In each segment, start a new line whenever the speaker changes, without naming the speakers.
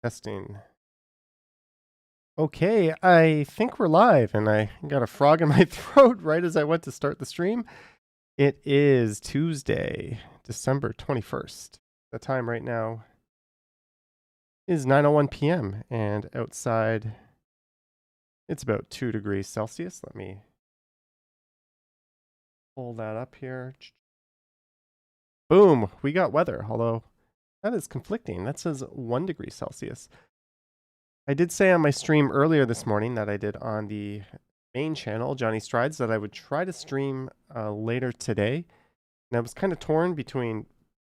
Testing. Okay, I think we're live, and I got a frog in my throat right as I went to start the stream. It is Tuesday, December 21st. The time right now is 9:01 p.m., and outside it's about 2 degrees Celsius. Let me pull that up here. Boom, we got weather, although that is conflicting. That says 1 degree Celsius. I did say on my stream earlier this morning that I did on the main channel, Johnny Strides, that I would try to stream later today. And I was kind of torn between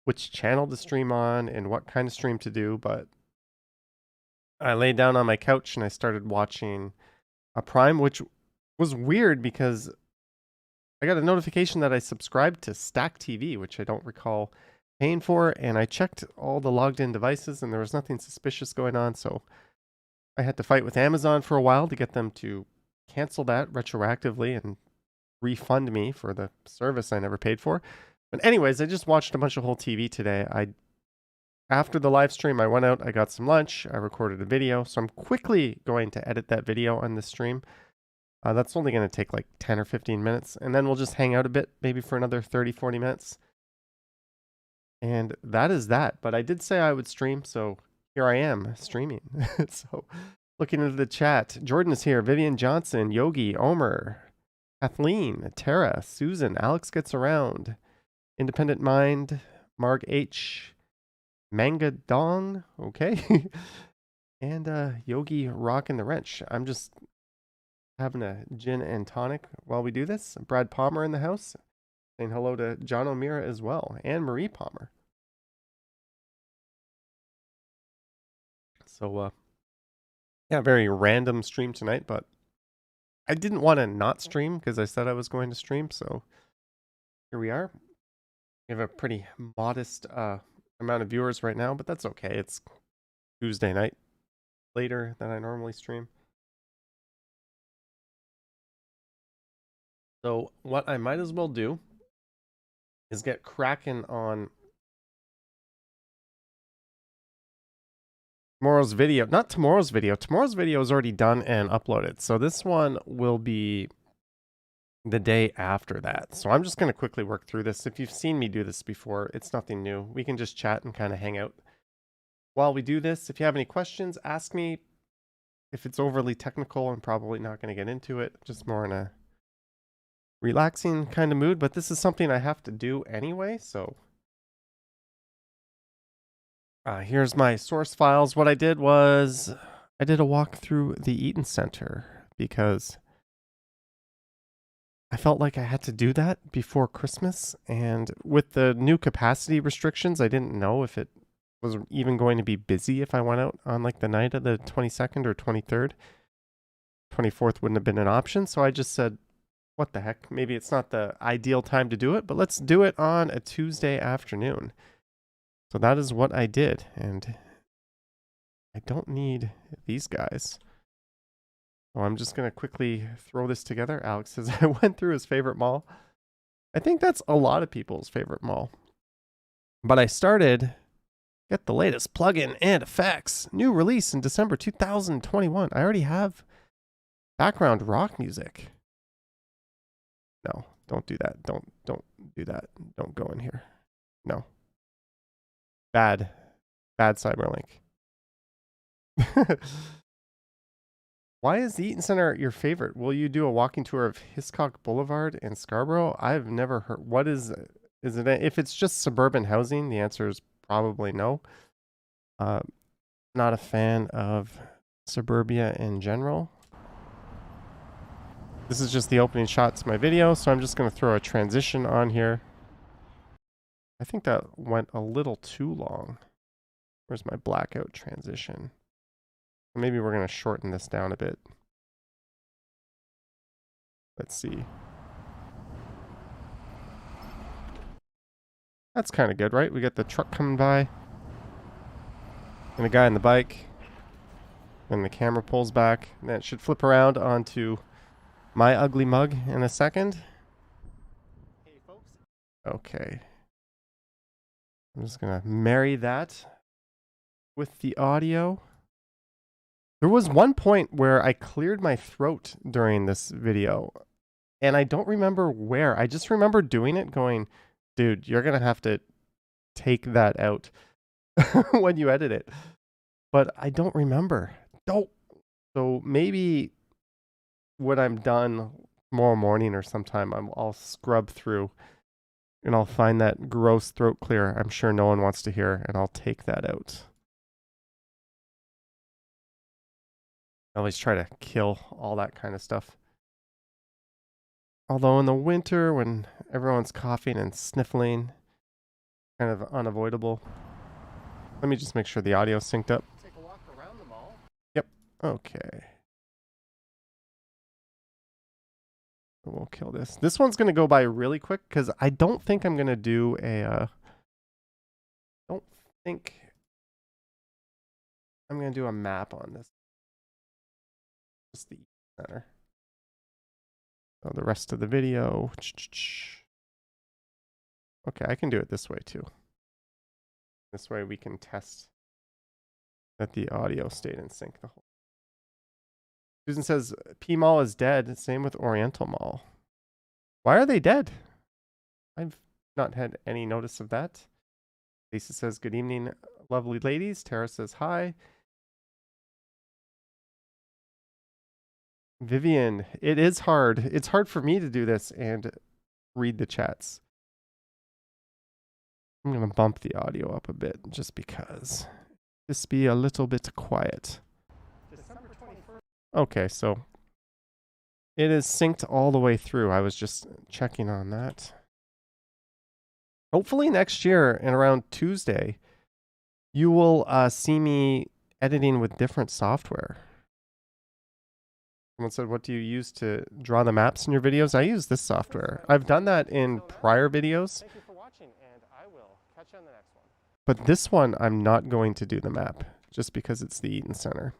which channel to stream on and what kind of stream to do, but I laid down on my couch and I started watching a Prime, which was weird because I got a notification that I subscribed to Stack TV, which I don't recall paying for, and I checked all the logged in devices and there was nothing suspicious going on, so I had to fight with Amazon for a while to get them to cancel that retroactively and refund me for the service I never paid for. But anyways, I just watched a bunch of whole TV today. After the live stream, I went out, I got some lunch, I recorded a video, so I'm quickly going to edit that video on the stream. That's only going to take like 10 or 15 minutes, and then we'll just hang out a bit, maybe for another 30, 40 minutes. And that is that. But I did say I would stream, so here I am streaming. So looking into the chat, Jordan is here, Vivian Johnson, Yogi, Omer, Kathleen, Tara, Susan, Alex Gets Around, Independent Mind, Marg H, Manga Dong, okay, and Yogi Rockin' the Wrench. I'm just having a gin and tonic while we do this. Brad Palmer in the house, saying hello to John O'Meara as well, and Marie Palmer. So, yeah, very random stream tonight, but I didn't want to not stream because I said I was going to stream, so here we are. We have a pretty modest amount of viewers right now, but that's okay. It's Tuesday night, later than I normally stream. So what I might as well do is get cracking on tomorrow's video. Not tomorrow's video. Tomorrow's video is already done and uploaded. So this one will be the day after that. So I'm just going to quickly work through this. If you've seen me do this before, it's nothing new. We can just chat and kind of hang out while we do this. If you have any questions, ask me. If it's overly technical, I'm probably not going to get into it. Just more in a relaxing kind of mood. But this is something I have to do anyway, so here's my source files. What I did was I did a walk through the Eaton Center because I felt like I had to do that before Christmas. And with the new capacity restrictions, I didn't know if it was even going to be busy if I went out on like the night of the 22nd or 23rd. 24th wouldn't have been an option. So I just said, what the heck? Maybe it's not the ideal time to do it, but let's do it on a Tuesday afternoon. So that is what I did, and I don't need these guys. So I'm just going to quickly throw this together. Alex says I went through his favorite mall. I think that's a lot of people's favorite mall. But I started, get the latest plugin and effects. New release in December 2021. I already have background rock music. No, don't do that. Don't do that. Don't go in here. No. Bad Cyberlink. Why is the Eaton Center your favorite? Will you do a walking tour of Hiscock Boulevard in Scarborough? I've never heard. What is it? If it's just suburban housing, the answer is probably no. Not a fan of suburbia in general. This is just the opening shot to my video, so I'm just going to throw a transition on here. I think that went a little too long. Where's my blackout transition? Maybe we're going to shorten this down a bit. Let's see. That's kind of good, right? We got the truck coming by. And the guy on the bike. And the camera pulls back. And that should flip around onto my ugly mug in a second. Hey, folks. Okay. I'm just going to marry that with the audio. There was one point where I cleared my throat during this video, and I don't remember where. I just remember doing it going, dude, you're going to have to take that out when you edit it. But I don't remember. Don't. So maybe when I'm done tomorrow morning or sometime, I'll scrub through and I'll find that gross throat clear I'm sure no one wants to hear, and I'll take that out. I always try to kill all that kind of stuff. Although in the winter, when everyone's coughing and sniffling, kind of unavoidable. Let me just make sure the audio's synced up. Take a walk around the mall. Yep. Okay. We'll kill this. This one's going to go by really quick because I don't think I'm going to do a... don't think I'm going to do a map on this. Just the center. So the rest of the video. Okay, I can do it this way too. This way we can test that the audio stayed in sync the whole. Susan says P Mall is dead. Same with Oriental Mall. Why are they dead? I've not had any notice of that. Lisa says good evening, lovely ladies. Tara says hi. Vivian, it is hard. It's hard for me to do this and read the chats. I'm going to bump the audio up a bit just because. Just be a little bit quiet. December 21st. Okay, so it is synced all the way through. I was just checking on that. Hopefully next year and around Tuesday, you will see me editing with different software. Someone said, what do you use to draw the maps in your videos? I use this software. I've done that in prior videos. Thank you for watching, and I will catch you on the next one. But this one, I'm not going to do the map, just because it's the Eaton Center.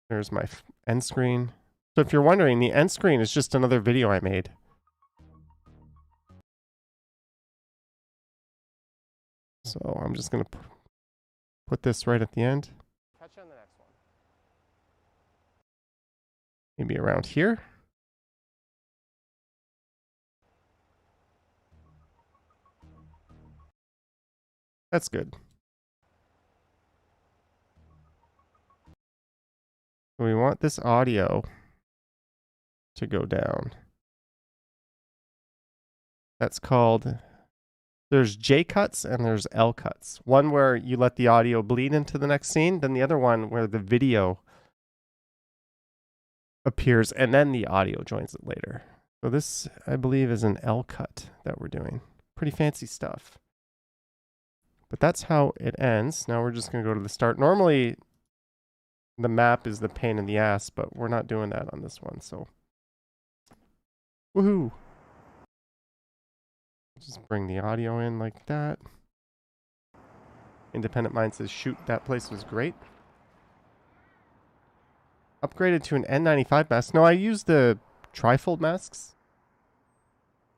There's my end screen. So if you're wondering, the end screen is just another video I made. So I'm just going to put this right at the end. Catch you on the next one. Maybe around here. That's good. We want this audio to go down. That's called, there's J cuts and there's L cuts. One where you let the audio bleed into the next scene, then the other one where the video appears and then the audio joins it later. So this, I believe, is an L cut that we're doing. Pretty fancy stuff. But that's how it ends. Now we're just going to go to the start. Normally, the map is the pain in the ass, but we're not doing that on this one, so. Woohoo! Just bring the audio in like that. Independent Mind says, shoot, that place was great. Upgraded to an N95 mask. No, I use the trifold masks.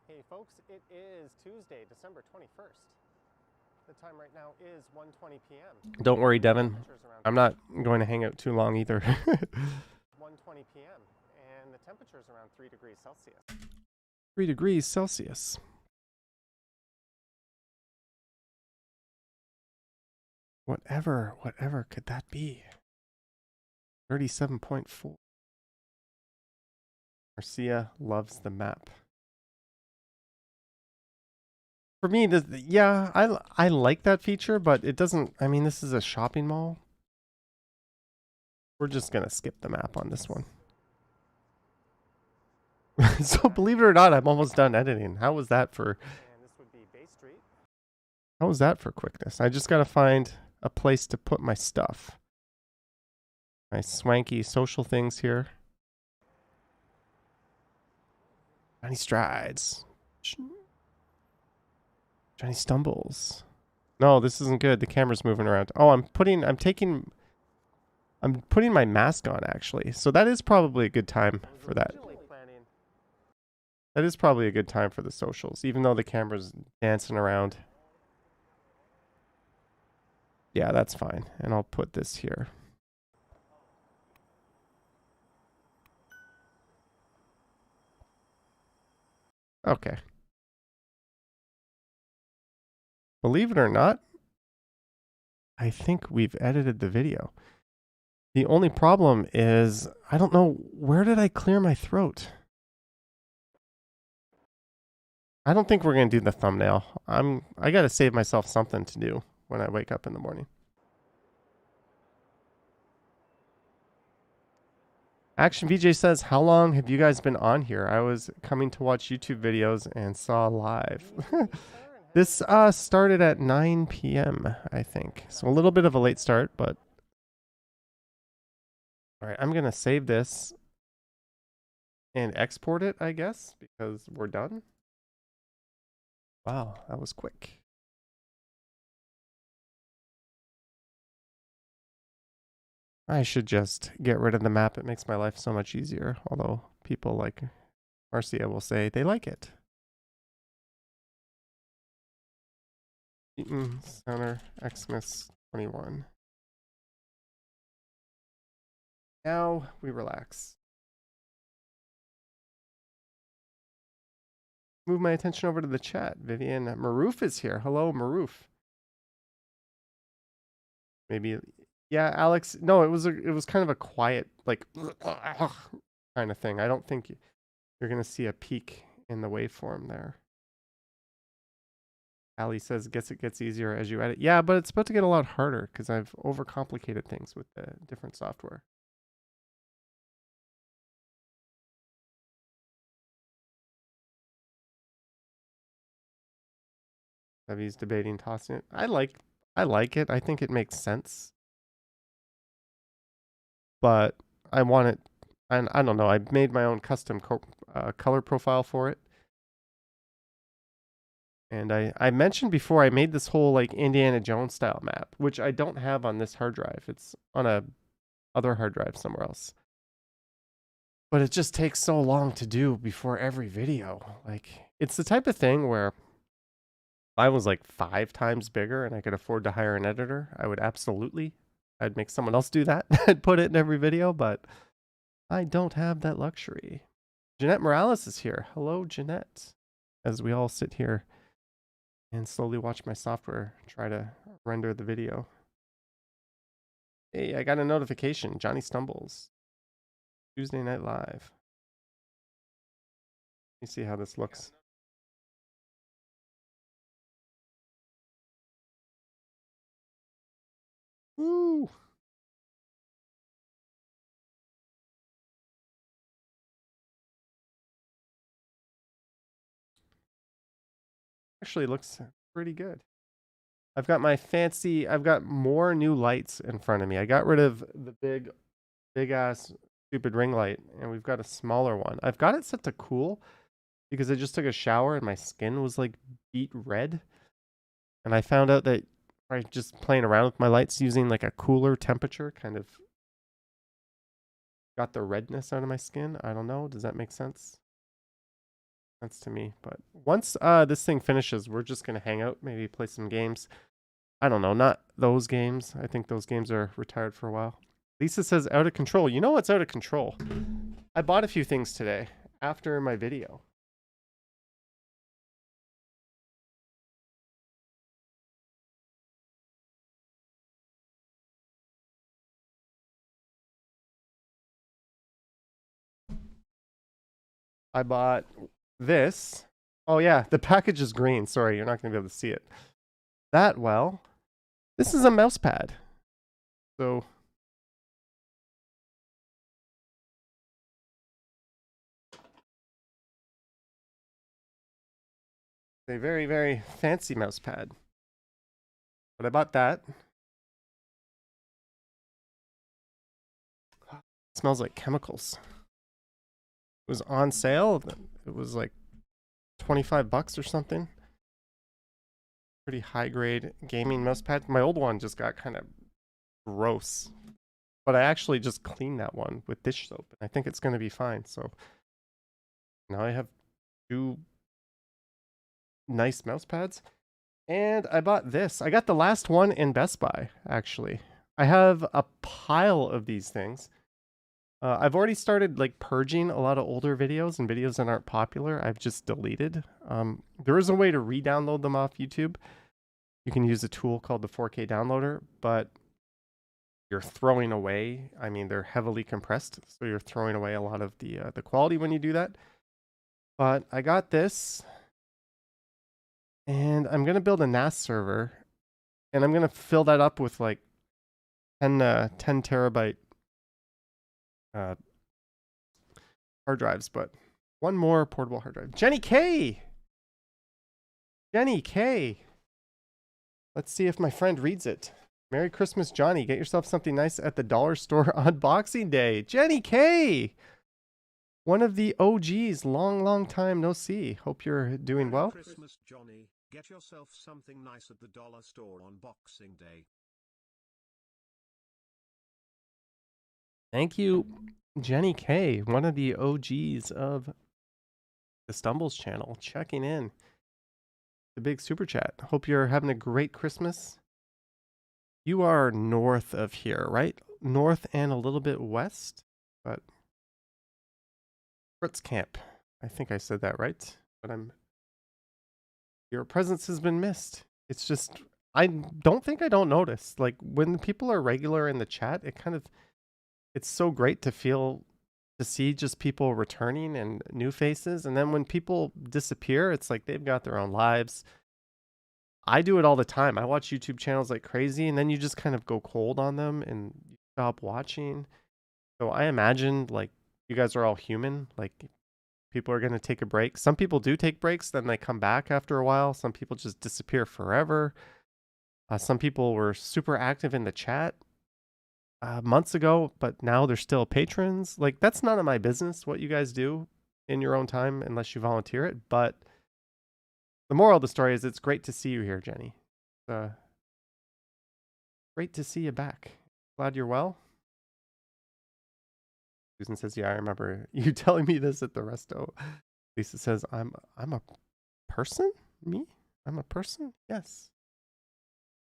Hey folks, it is Tuesday, December 21st. The time right now is 1:20 p.m. Don't worry, Devin. I'm not going to hang out too long either. 1:20 p.m. and the temperature is around 3 degrees Celsius. 3 degrees Celsius. Whatever could that be? 37.4. Marcia loves the map. For me, yeah, I like that feature, but it doesn't, I mean, this is a shopping mall. We're just going to skip the map on this one. So believe it or not, I'm almost done editing. How was that for... And this would be Bay Street. How was that for quickness? I just got to find a place to put my stuff. My swanky social things here. Johnny strides. Johnny stumbles. No, this isn't good. The camera's moving around. Oh, I'm putting my mask on, actually. So that is probably a good time for that. That is probably a good time for the socials, even though the camera's dancing around. Yeah, that's fine. And I'll put this here. Okay. Believe it or not, I think we've edited the video. The only problem is, I don't know, where did I clear my throat? I don't think we're going to do the thumbnail. I got to save myself something to do when I wake up in the morning. Action VJ says, how long have you guys been on here? I was coming to watch YouTube videos and saw live. This started at 9 p.m., I think. So a little bit of a late start, but... All right, I'm going to save this and export it, I guess, because we're done. Wow, that was quick. I should just get rid of the map. It makes my life so much easier. Although people like Marcia will say they like it. Eaton Center Xmas 21. Now we relax. Move my attention over to the chat. Vivian Maroof is here. Hello, Maroof. Maybe, yeah, Alex. No, it was kind of a quiet, like, kind of thing. I don't think you're gonna see a peak in the waveform there. Ali says, guess it gets easier as you edit. Yeah, but it's about to get a lot harder because I've overcomplicated things with the different software. He's debating tossing it. I like it. I think it makes sense. But I want it, and I don't know. I made my own custom color profile for it. And I mentioned before I made this whole like Indiana Jones style map, which I don't have on this hard drive. It's on a other hard drive somewhere else. But it just takes so long to do before every video. Like, it's the type of thing where if I was like 5 times bigger and I could afford to hire an editor, I would absolutely. I'd make someone else do that. I'd put it in every video, but I don't have that luxury. Jeanette Morales is here. Hello, Jeanette. As we all sit here and slowly watch my software try to render the video. Hey, I got a notification. Johnny Stumbles. Tuesday Night Live. Let me see how this looks. Woo! Actually looks pretty good. I've got more new lights in front of me. I got rid of the big ass stupid ring light and we've got a smaller one. I've got it set to cool because I just took a shower and my skin was like beet red. And I found out that by just playing around with my lights using like a cooler temperature kind of got the redness out of my skin. I don't know. Does that make sense? Sense to me. But once this thing finishes, we're just going to hang out, maybe play some games. I don't know, not those games. I think those games are retired for a while. Lisa says out of control. You know what's out of control? I bought a few things today after my video. I bought this. Oh yeah, the package is green. Sorry, you're not going to be able to see it that well. This is a mouse pad. So a very, very fancy mouse pad. But I bought that. It smells like chemicals. It was on sale. It was like 25 bucks or something. Pretty high grade gaming mouse pad. My old one just got kind of gross. But I actually just cleaned that one with dish soap. And I think it's going to be fine. So now I have 2 nice mouse pads. And I bought this. I got the last one in Best Buy, actually. I have a pile of these things. I've already started like purging a lot of older videos and videos that aren't popular. I've just deleted. There is a way to re-download them off YouTube. You can use a tool called the 4K downloader, but you're throwing away. I mean, they're heavily compressed, so you're throwing away a lot of the quality when you do that. But I got this, and I'm gonna build a NAS server, and I'm gonna fill that up with like 10 terabyte hard drives, but one more portable hard drive. Jenny K. Jenny K. Let's see if my friend reads it. Merry Christmas, Johnny. Get yourself something nice at the dollar store on Boxing Day. Jenny K. One of the OGs. Long time no see. Hope you're doing well.
Merry Christmas, Johnny. Get yourself something nice at the dollar store on Boxing Day.
Thank you, Jenny K, one of the OGs of the Stumbles channel, checking in. The big super chat. Hope you're having a great Christmas. You are north of here, right? North and a little bit west, but Fritz Camp. I think I said that right, but your presence has been missed. It's just, I don't think I don't notice. Like when people are regular in the chat, it's so great to see just people returning and new faces. And then when people disappear, it's like they've got their own lives. I do it all the time. I watch YouTube channels like crazy, and then you just kind of go cold on them and you stop watching. So I imagine like you guys are all human. Like people are going to take a break. Some people do take breaks, then they come back after a while. Some people just disappear forever. Some people were super active in the chat months ago, but now they're still patrons. Like that's none of my business what you guys do in your own time unless you volunteer it. But the moral of the story is it's great to see you here, Jenny. Great to see you back. Glad you're well. Susan says, yeah, I remember you telling me this at the resto. Lisa says, I'm a person? Me? I'm a person? Yes.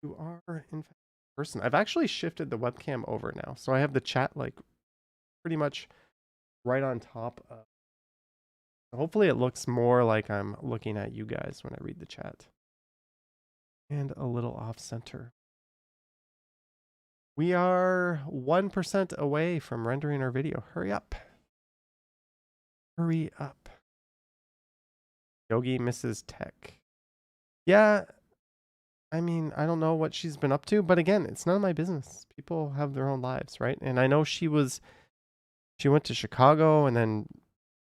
You are in fact a person. I've actually shifted the webcam over now. So I have the chat like pretty much right on top of. Hopefully it looks more like I'm looking at you guys when I read the chat. And a little off center. We are 1% away from rendering our video. Hurry up. Hurry up. Yogi Mrs. Tech. Yeah, I mean, I don't know what she's been up to, but again, it's none of my business. People have their own lives, right? And I know she went to Chicago and then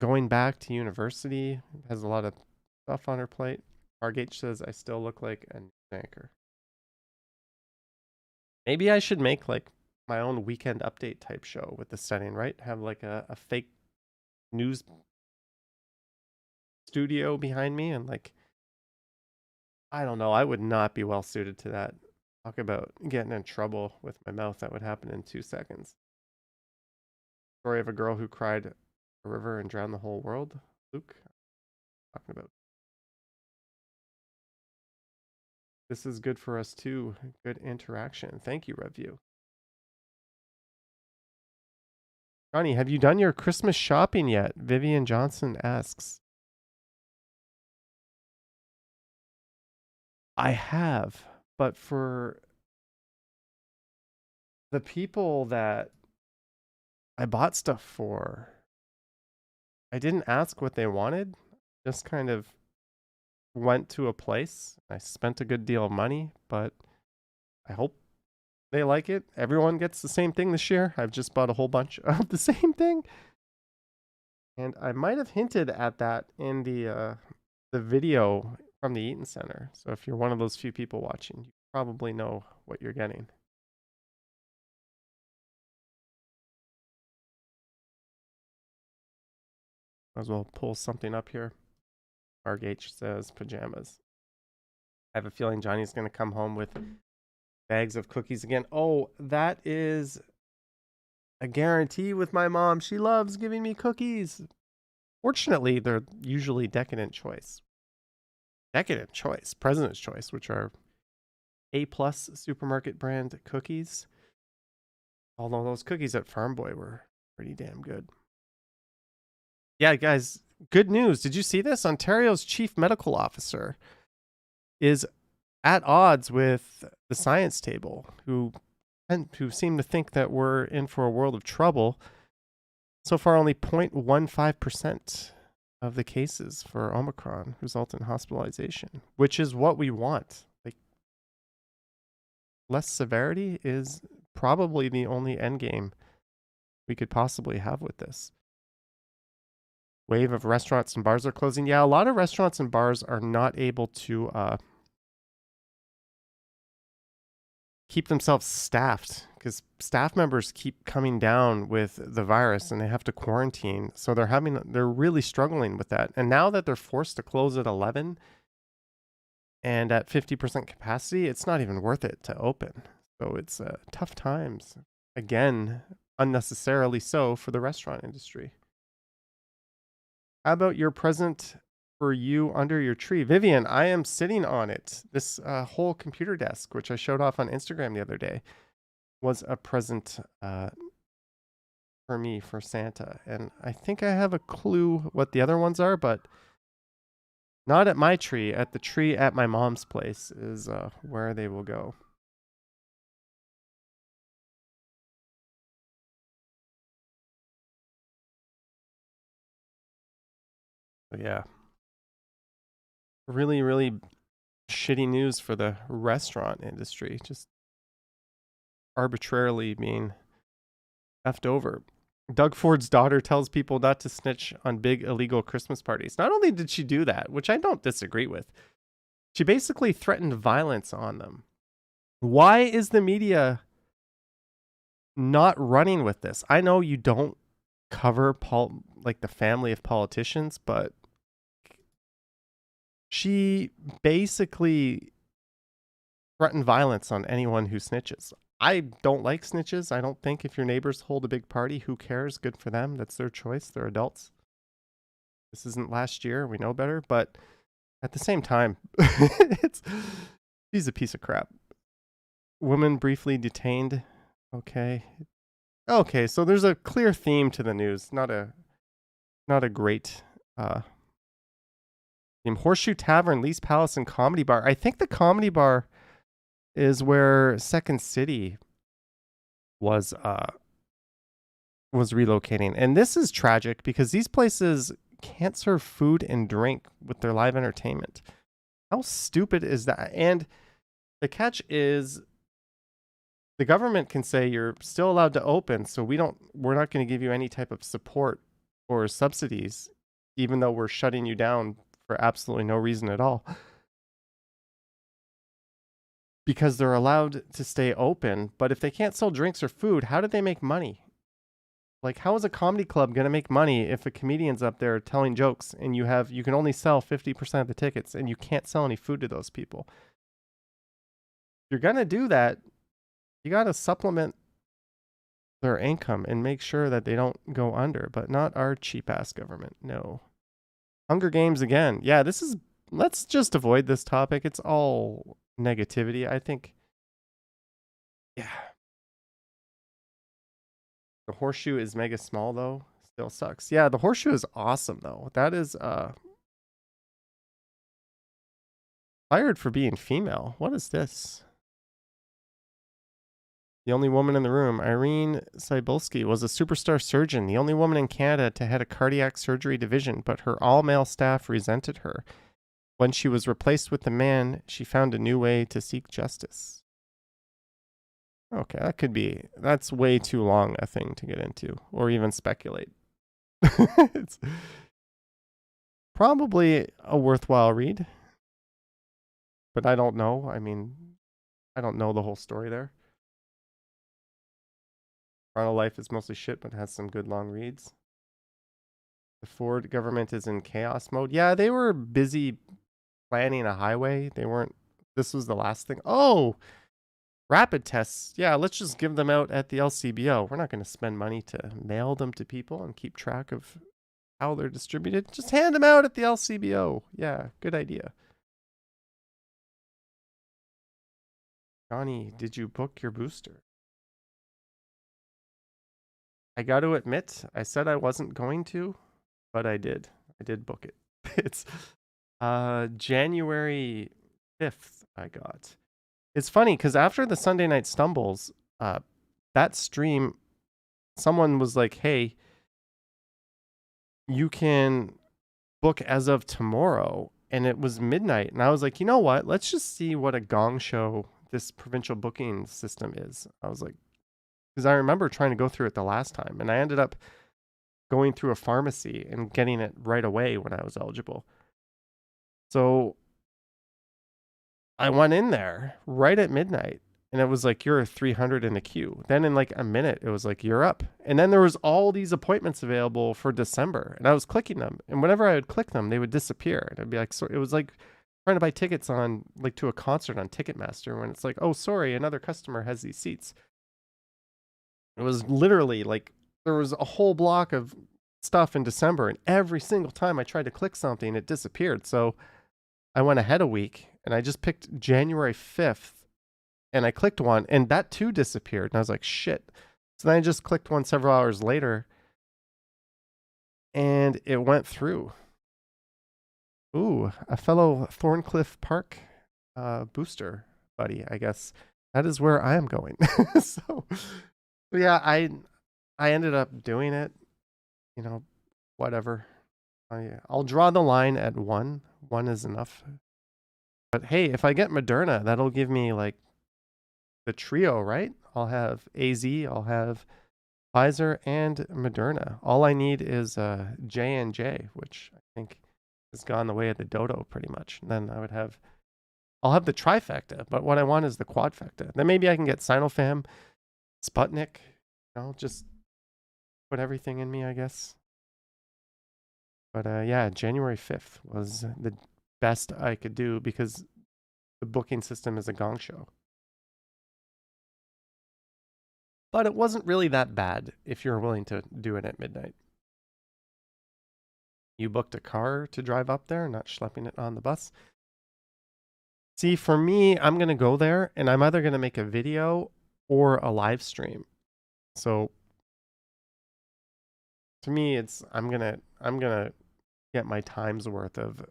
going back to university, has a lot of stuff on her plate. Margate says, I still look like a news anchor. Maybe I should make like my own weekend update type show with the setting, right? Have like a fake news studio behind me and like, I don't know. I would not be well suited to that. Talk about getting in trouble with my mouth. That would happen in 2 seconds. Story of a girl who cried a river and drowned the whole world. Luke, talking about. This is good for us too. Good interaction. Thank you, Review. Johnny, have you done your Christmas shopping yet? Vivian Johnson asks. I have, but for the people that I bought stuff for, I didn't ask what they wanted. Just kind of went to a place. I spent a good deal of money, but I hope they like it. Everyone gets the same thing this year. I've just bought a whole bunch of the same thing. And I might have hinted at that in the video from the Eaton Center. So if you're one of those few people watching, you probably know what you're getting. Might as well pull something up here. RGH says pajamas. I have a feeling Johnny's going to come home with bags of cookies again. Oh, that is a guarantee with my mom. She loves giving me cookies. Fortunately, they're usually decadent choice. Decadent Choice, President's Choice, which are A+ supermarket brand cookies. Although those cookies at Farm Boy were pretty damn good. Yeah, guys, good news. Did you see this? Ontario's chief medical officer is at odds with the science table, who seem to think that we're in for a world of trouble. So far, only 0.15% of the cases for Omicron result in hospitalization, which is what we want. Like, less severity is probably the only end game we could possibly have with this. Wave of restaurants and bars are closing. Yeah, a lot of restaurants and bars are not able to keep themselves staffed because staff members keep coming down with the virus and they have to quarantine. So they're really struggling with that. And now that they're forced to close at 11 and at 50% capacity, it's not even worth it to open. So it's tough times. Again, unnecessarily so for the restaurant industry. How about your present for you under your tree? Vivian, I am sitting on it. This whole computer desk, which I showed off on Instagram the other day, was a present for me for Santa. And I think I have a clue what the other ones are, but not at my tree. At the tree at my mom's place is where they will go. So yeah. Really, really shitty news for the restaurant industry. Just arbitrarily being effed over. Doug Ford's daughter tells people not to snitch on big illegal Christmas parties. Not only did she do that, which I don't disagree with, she basically threatened violence on them. Why is the media not running with this? I know you don't cover like the family of politicians, but she basically threatened violence on anyone who snitches. I don't like snitches. I don't think if your neighbors hold a big party, who cares? Good for them. That's their choice. They're adults. This isn't last year. We know better. But at the same time, she's a piece of crap. Woman briefly detained. Okay. Okay, so there's a clear theme to the news. Not a great theme. Horseshoe Tavern, Lee's Palace, and Comedy Bar. I think the Comedy Bar is where Second City was relocating. And this is tragic because these places can't serve food and drink with their live entertainment. How stupid is that? And the catch is the government can say you're still allowed to open, so we're not going to give you any type of support or subsidies, even though we're shutting you down for absolutely no reason at all. Because they're allowed to stay open, but if they can't sell drinks or food, how do they make money? Like, how is a comedy club going to make money if a comedian's up there telling jokes and you can only sell 50% of the tickets and you can't sell any food to those people? If you're going to do that, you got to supplement their income and make sure that they don't go under, but not our cheap ass government. No. Hunger Games again. Yeah, let's just avoid this topic. It's all negativity, I think. Yeah. The horseshoe is mega small though. Still sucks. Yeah, the horseshoe is awesome though. That is fired for being female. What is this? The only woman in the room, Irene Cybulski, was a superstar surgeon, the only woman in Canada to head a cardiac surgery division, but her all-male staff resented her. When she was replaced with a man, she found a new way to seek justice. Okay, that's way too long a thing to get into, or even speculate. It's probably a worthwhile read, but I don't know. I mean, I don't know the whole story there. Toronto Life is mostly shit, but has some good long reads. The Ford government is in chaos mode. Yeah, they were busy planning a highway. This was the last thing. Oh, rapid tests. Yeah, let's just give them out at the LCBO. We're not going to spend money to mail them to people and keep track of how they're distributed. Just hand them out at the LCBO. Yeah, good idea. Johnny, did you book your booster? I got to admit, I said I wasn't going to, but I did. I did book it. It's January 5th I got. It's funny because after the Sunday Night Stumbles, that stream, someone was like, hey, you can book as of tomorrow. And it was midnight. And I was like, you know what? Let's just see what a gong show this provincial booking system is. I was like, because I remember trying to go through it the last time. And I ended up going through a pharmacy and getting it right away when I was eligible. So I went in there right at midnight and it was like, you're 300 in the queue. Then in like a minute, it was like, you're up. And then there was all these appointments available for December and I was clicking them. And whenever I would click them, they would disappear. And I'd be like, so it was like trying to buy tickets on like to a concert on Ticketmaster when it's like, oh, sorry, another customer has these seats. It was literally like, there was a whole block of stuff in December and every single time I tried to click something, it disappeared. So I went ahead a week and I just picked January 5th and I clicked one and that too disappeared. And I was like, shit. So then I just clicked one several hours later and it went through. Ooh, a fellow Thorncliffe Park booster buddy, I guess. That is where I am going. So yeah, I ended up doing it, you know, whatever. I'll draw the line at one. One is enough. But hey, if I get Moderna, that'll give me like the trio, right? I'll have AZ, I'll have Pfizer and Moderna. All I need is J&J, which I think has gone the way of the dodo pretty much. And then I'll have the trifecta, but what I want is the quadfecta. Then maybe I can get Sinopharm, Sputnik, just put everything in me, I guess. But yeah, January 5th was the best I could do because the booking system is a gong show. But it wasn't really that bad if you're willing to do it at midnight. You booked a car to drive up there, not schlepping it on the bus. See, for me, I'm going to go there and I'm either going to make a video or a live stream. So to me, I'm going to get my time's worth of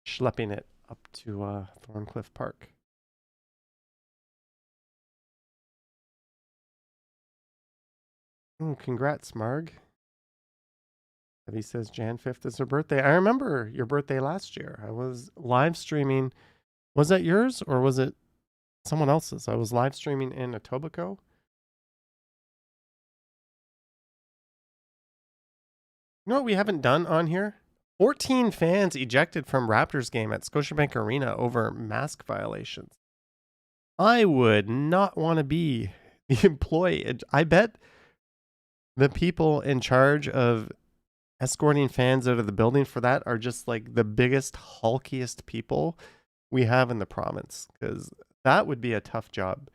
schlepping it up to Thorncliffe Park. Oh, congrats, Marg. He says Jan 5th is her birthday. I remember your birthday last year. I was live streaming. Was that yours or was it someone else's? I was live streaming in Etobicoke. You know what we haven't done on here? 14 fans ejected from Raptors game at Scotiabank Arena over mask violations. I would not want to be the employee. I bet the people in charge of escorting fans out of the building for that are just like the biggest, hulkiest people we have in the province, because that would be a tough job.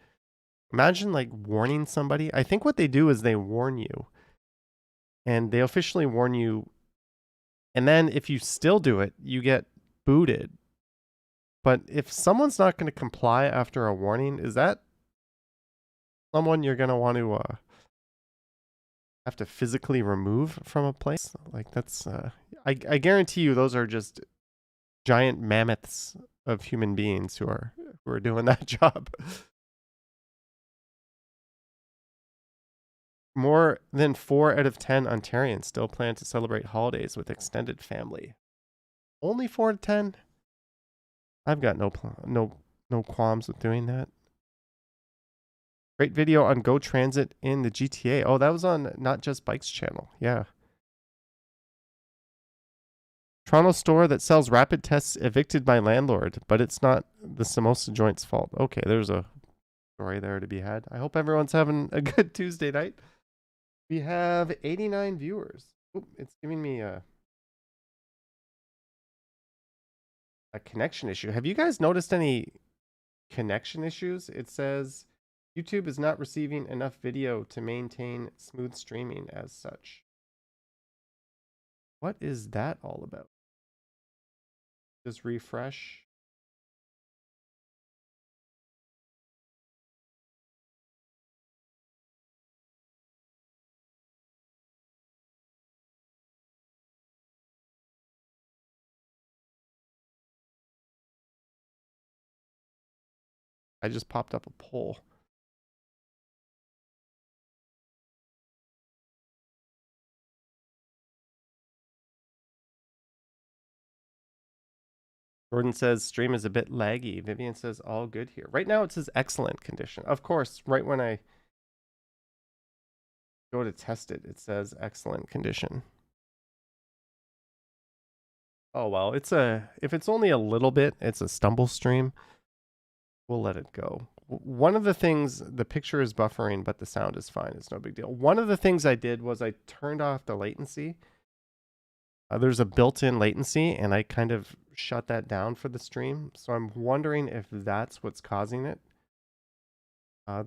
Imagine like warning somebody. I think what they do is they warn you and they officially warn you. And then if you still do it, you get booted. But if someone's not going to comply after a warning, is that someone you're going to want to have to physically remove from a place? Like that's, I guarantee you those are just giant mammoths of human beings who are doing that job. More than 4 out of 10 Ontarians still plan to celebrate holidays with extended family. Only 4 to 10? I've got no qualms with doing that. Great video on Go Transit in the GTA. Oh, that was on Not Just Bikes channel. Yeah. Toronto store that sells rapid tests evicted by landlord, but it's not the samosa joint's fault. Okay, there's a story there to be had. I hope everyone's having a good Tuesday night. We have 89 viewers. Oop, it's giving me a connection issue. Have you guys noticed any connection issues? It says YouTube is not receiving enough video to maintain smooth streaming as such. What is that all about? Just refresh. I just popped up a poll. Jordan says stream is a bit laggy. Vivian says all good here. Right now it says excellent condition. Of course, right when I go to test it, it says excellent condition. Oh well, if it's only a little bit, it's a stumble stream. We'll let it go. One of the things, the picture is buffering, but the sound is fine. It's no big deal. One of the things I did was I turned off the latency. There's a built-in latency, and I kind of shut that down for the stream. So I'm wondering if that's what's causing it.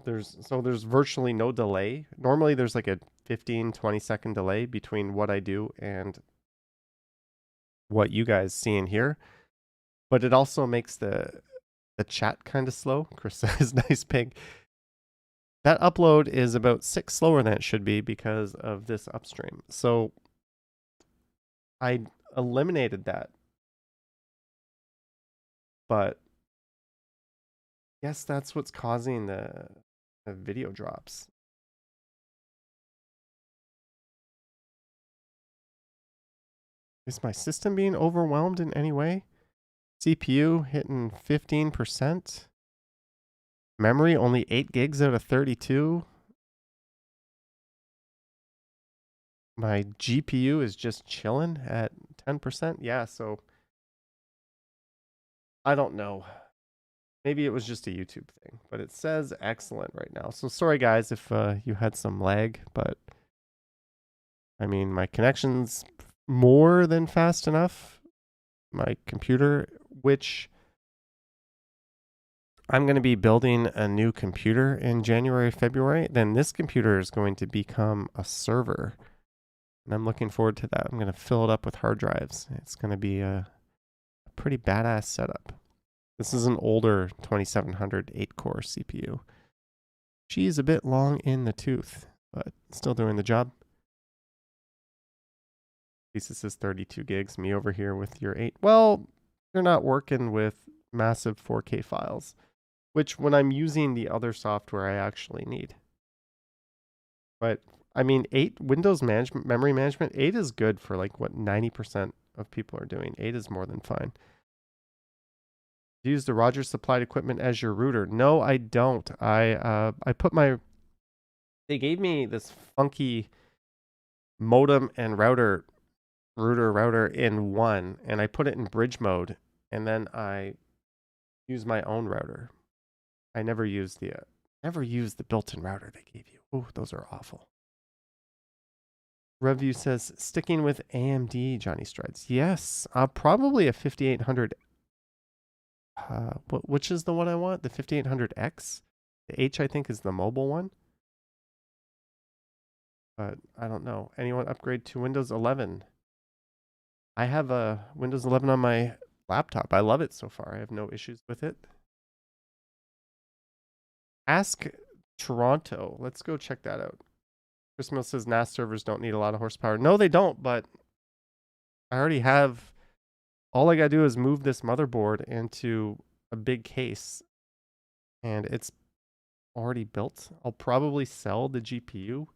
There's virtually no delay. Normally there's like a 15-20 second delay between what I do and what you guys see in here. But it also makes the chat kind of slow. Chris says, nice pig. That upload is about 6 slower than it should be because of this upstream. So I eliminated that. But I guess that's what's causing the video drops. Is my system being overwhelmed in any way? CPU hitting 15%. Memory only 8 gigs out of 32. My GPU is just chilling at 10%. Yeah, so I don't know. Maybe it was just a YouTube thing, but it says excellent right now. So sorry guys if you had some lag, but I mean my connection's more than fast enough. My computer, which I'm going to be building a new computer in January, February. Then this computer is going to become a server. And I'm looking forward to that. I'm going to fill it up with hard drives. It's going to be a pretty badass setup. This is an older 2700 8-core CPU. She's a bit long in the tooth, but still doing the job. Lisa says 32 gigs. Me over here with your 8. Well, you're not working with massive 4K files, which when I'm using the other software I actually need. But I mean, 8 Windows management, memory management, 8 is good for like what 90% of people are doing. 8 is more than fine. Do you use the Rogers supplied equipment as your router? No, I don't. I put my, they gave me this funky modem and router in one, and I put it in bridge mode, and then I use my own router. I never used the built-in router they gave you. Oh, those are awful. Review says sticking with AMD, Johnny Strides. Yes, probably a 5800. Which is the one I want? The 5800X. The H I think is the mobile one. But I don't know. Anyone upgrade to Windows 11? I have a Windows 11 on my laptop. I love it so far. I have no issues with it. Ask Toronto. Let's go check that out. Chris Mill says NAS servers don't need a lot of horsepower. No, they don't, but I already have, all I gotta do is move this motherboard into a big case and it's already built. I'll probably sell the GPU.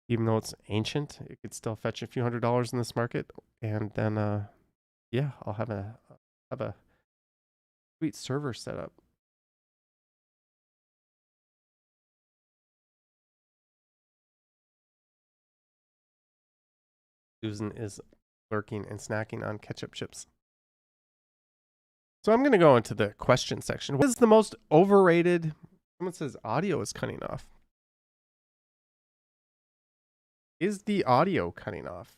Even though it's ancient, it could still fetch a few $100s in this market. And then, yeah, I'll have a sweet server set up. Susan is lurking and snacking on ketchup chips. So I'm going to go into the question section. What is the most overrated? Someone says audio is cutting off. Is the audio cutting off?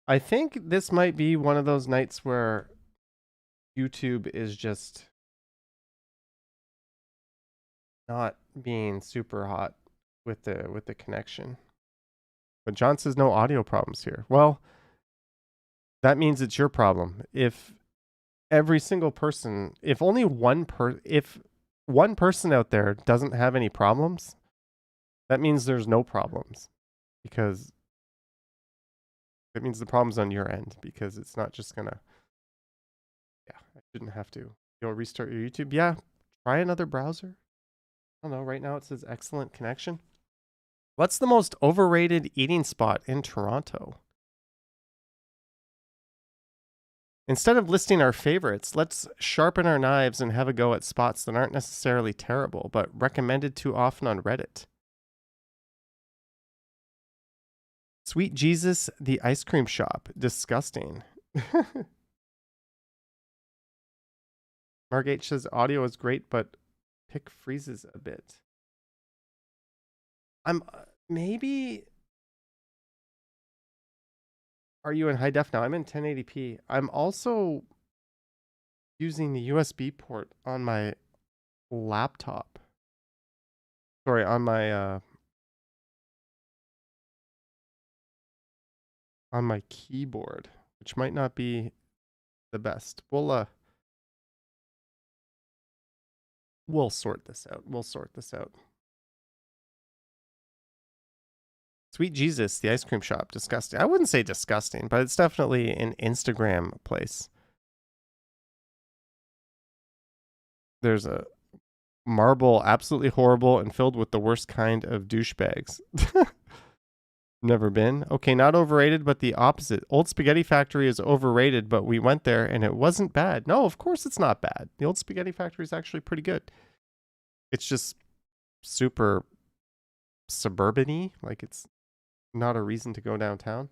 I think this might be one of those nights where YouTube is just not being super hot with the connection. But John says no audio problems here. Well, that means it's your problem. If every single person, if only one person out there doesn't have any problems, that means there's no problems, because it means the problem's on your end, because it's not just gonna, yeah, I shouldn't have to You'll restart your YouTube. Yeah, try another browser. I don't know. Right now it says excellent connection. What's the most overrated eating spot in Toronto? Instead of listing our favorites, let's sharpen our knives and have a go at spots that aren't necessarily terrible, but recommended too often on Reddit. Sweet Jesus, the ice cream shop. Disgusting. Mark H says audio is great, but pic freezes a bit. I'm maybe. Are you in high def now? I'm in 1080p. I'm also using the USB port on my laptop. Sorry, on my keyboard, which might not be the best. We'll sort this out. Sweet Jesus, the ice cream shop. Disgusting. I wouldn't say disgusting, but it's definitely an Instagram place. There's a marble, absolutely horrible and filled with the worst kind of douchebags. Never been. Okay, not overrated, but the opposite. Old Spaghetti Factory is overrated, but we went there and it wasn't bad. No, of course it's not bad. The Old Spaghetti Factory is actually pretty good. It's just super suburban-y. Like, it's not a reason to go downtown.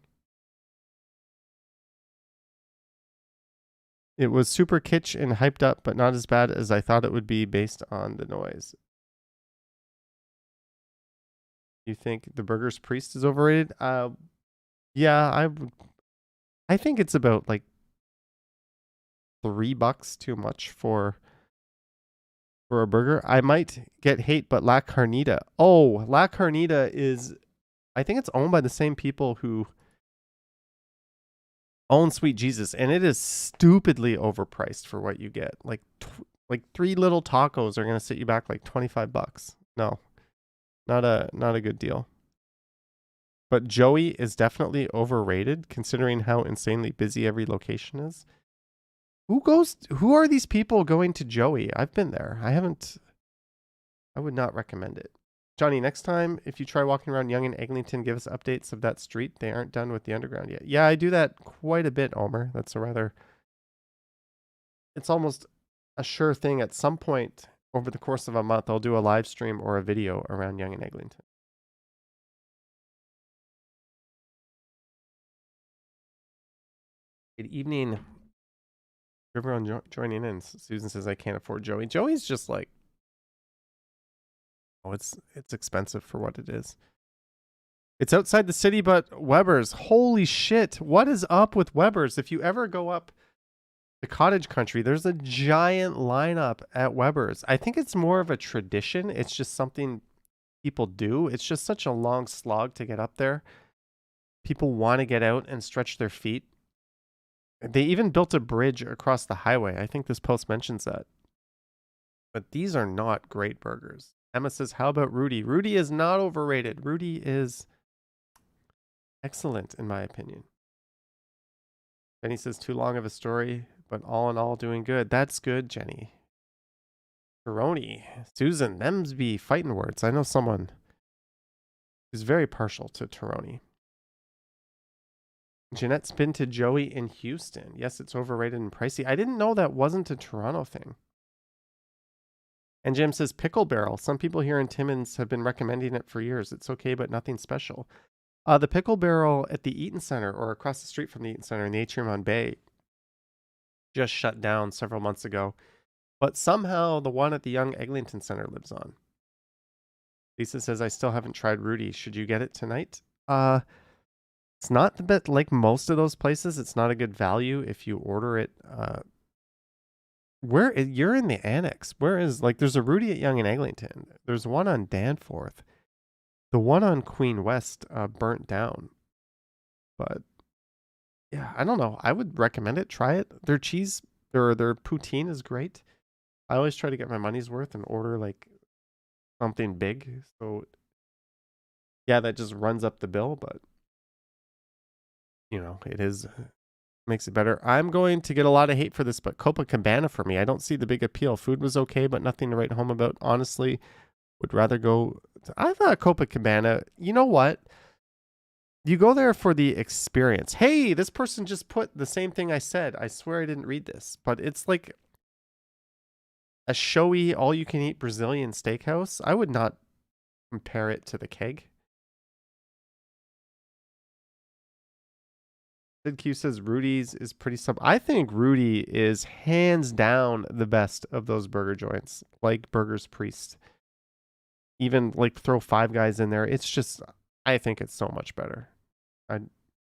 It was super kitsch and hyped up, but not as bad as I thought it would be based on the noise. You think the Burger's Priest is overrated? Yeah, I think it's about like $3 too much for a burger. I might get hate, but La Carnita. Oh, La Carnita is, I think it's owned by the same people who own Sweet Jesus, and it is stupidly overpriced for what you get. Like 3 little tacos are gonna set you back like $25. No, not a good deal. But Joey is definitely overrated considering how insanely busy every location is. Who are these people going to Joey? I've been there. I would not recommend it. Johnny, next time if you try walking around Yonge and Eglinton, give us updates of that street. They aren't done with the underground yet. Yeah, I do that quite a bit, Omer. It's almost a sure thing. At some point over the course of a month, I'll do a live stream or a video around Yonge and Eglinton. Good evening, everyone joining in. Susan says I can't afford Joey. Joey's just like, oh, it's expensive for what it is. It's outside the city, but Weber's. Holy shit! What is up with Weber's? If you ever go up the cottage country, there's a giant lineup at Weber's. I think it's more of a tradition. It's just something people do. It's just such a long slog to get up there. People want to get out and stretch their feet. They even built a bridge across the highway. I think this post mentions that. But these are not great burgers. Emma says, how about Rudy? Rudy is not overrated. Rudy is excellent, in my opinion. Jenny says, too long of a story, but all in all, doing good. That's good, Jenny. Peroni. Susan, them's be fighting words. I know someone who's very partial to Teroni. Jeanette's been to Joey in Houston. Yes, it's overrated and pricey. I didn't know that wasn't a Toronto thing. And Jim says Pickle Barrel. Some people here in Timmins have been recommending it for years. It's okay, but nothing special. The Pickle Barrel at the Eaton Center, or across the street from the Eaton Center in the Atrium on Bay, just shut down several months ago. But somehow the one at the Yonge Eglinton Center lives on. Lisa says, I still haven't tried Rudy. Should you get it tonight? It's not the best, like most of those places. It's not a good value if you order it. You're in the annex. Where is, like, there's a Rudy at Yonge and Eglinton. There's one on Danforth. The one on Queen West burnt down. But yeah, I don't know. I would recommend it. Try it. Their cheese, their poutine is great. I always try to get my money's worth and order like something big. So yeah, that just runs up the bill, but you know, it is makes it better. I'm going to get a lot of hate for this, but Copacabana for me. I don't see the big appeal. Food was okay, but nothing to write home about. Honestly, would rather go. I thought Copacabana, you know what? You go there for the experience. Hey, this person just put the same thing I said. I swear I didn't read this, but it's like a showy, all you can eat Brazilian steakhouse. I would not compare it to the Keg. Sid Q says Rudy's is pretty sub. I think Rudy is hands down the best of those burger joints, like Burger's Priest. Even like throw Five Guys in there. It's just, I think it's so much better. I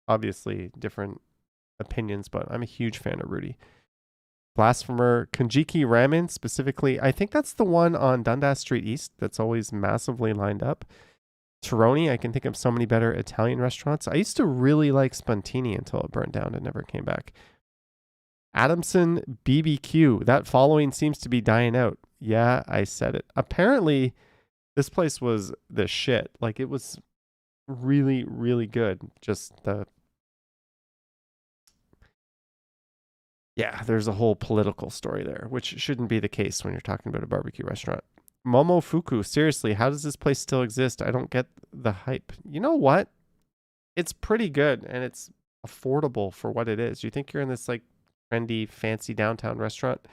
obviously different opinions, but I'm a huge fan of Rudy. Blasphemer, Konjiki Ramen specifically. I think that's the one on Dundas Street East that's always massively lined up. Tironi, I can think of so many better Italian restaurants. I used to really like Spontini until it burned down and never came back. Adamson BBQ. That following seems to be dying out. Yeah, I said it. Apparently, this place was the shit. Like, it was really, really good. Just yeah, there's a whole political story there, which shouldn't be the case when you're talking about a barbecue restaurant. Momofuku, seriously, how does this place still exist? I don't get the hype. You know what? It's pretty good and it's affordable for what it is. You think you're in this like trendy, fancy downtown restaurant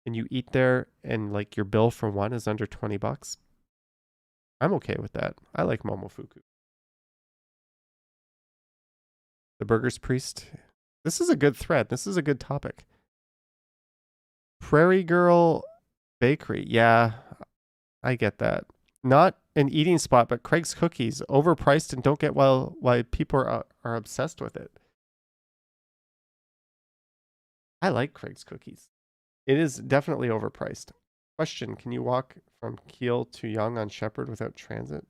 and you eat there and like your bill for one is under $20? I'm okay with that. I like Momofuku. The Burger's Priest. This is a good thread. This is a good topic. Prairie Girl Bakery. Yeah, I get that. Not an eating spot, but Craig's Cookies. Overpriced and don't get why people are obsessed with it. I like Craig's Cookies. It is definitely overpriced. Question, can you walk from Kiel to Yonge on Shepherd without transit?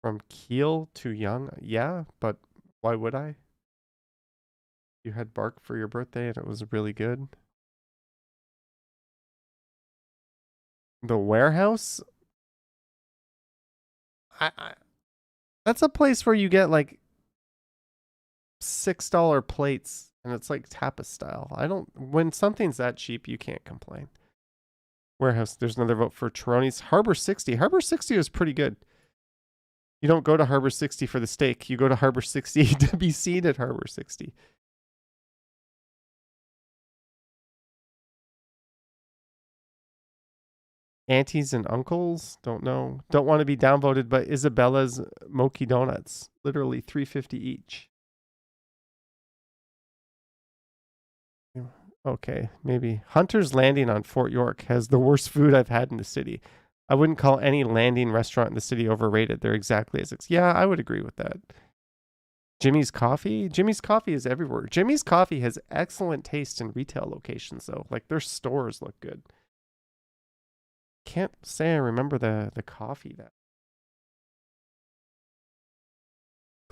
From Kiel to Yonge? Yeah, but why would I? You had Bark for your birthday and it was really good. The Warehouse? That's a place where you get like $6 plates and it's like tapas style. When something's that cheap, you can't complain. Warehouse, there's another vote for Tironi's. Harbor 60. Harbor 60 is pretty good. You don't go to Harbor 60 for the steak. You go to Harbor 60 to be seen at Harbor 60. Aunties and uncles, don't know. Don't want to be downvoted, but Isabella's Mochi Donuts, literally $3.50 each. Okay, maybe. Hunter's Landing on Fort York has the worst food I've had in the city. I wouldn't call any landing restaurant in the city overrated. They're exactly as yeah, I would agree with that. Jimmy's Coffee? Jimmy's Coffee is everywhere. Jimmy's Coffee has excellent taste in retail locations, though. Like, their stores look good. Can't say I remember the coffee that.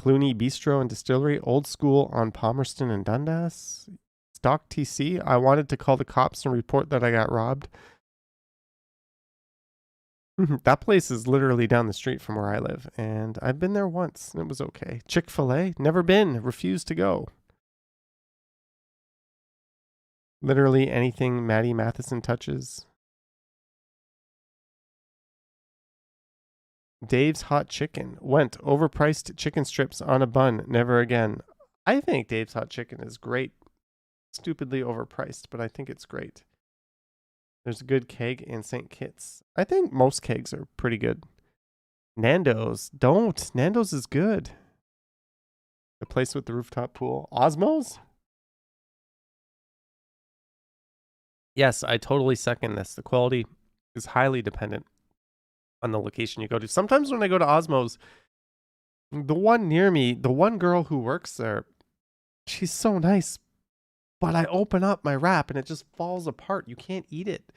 Clooney Bistro and Distillery, old school on Palmerston and Dundas. Stock TC. I wanted to call the cops and report that I got robbed. That place is literally down the street from where I live, and I've been there once, and it was okay. Chick-fil-A, never been, refused to go. Literally anything Maddie Matheson touches. Dave's Hot Chicken. Went overpriced chicken strips on a bun. Never again. I think Dave's Hot Chicken is great. Stupidly overpriced, but I think it's great. There's a good keg in St. Kitts. I think most kegs are pretty good. Nando's. Don't. Nando's is good. The place with the rooftop pool. Osmos? Yes, I totally second this. The quality is highly dependent on the location you go to. Sometimes when I go to Osmos, the one near me, the one girl who works there, she's so nice, but I open up my wrap and it just falls apart. You can't eat it.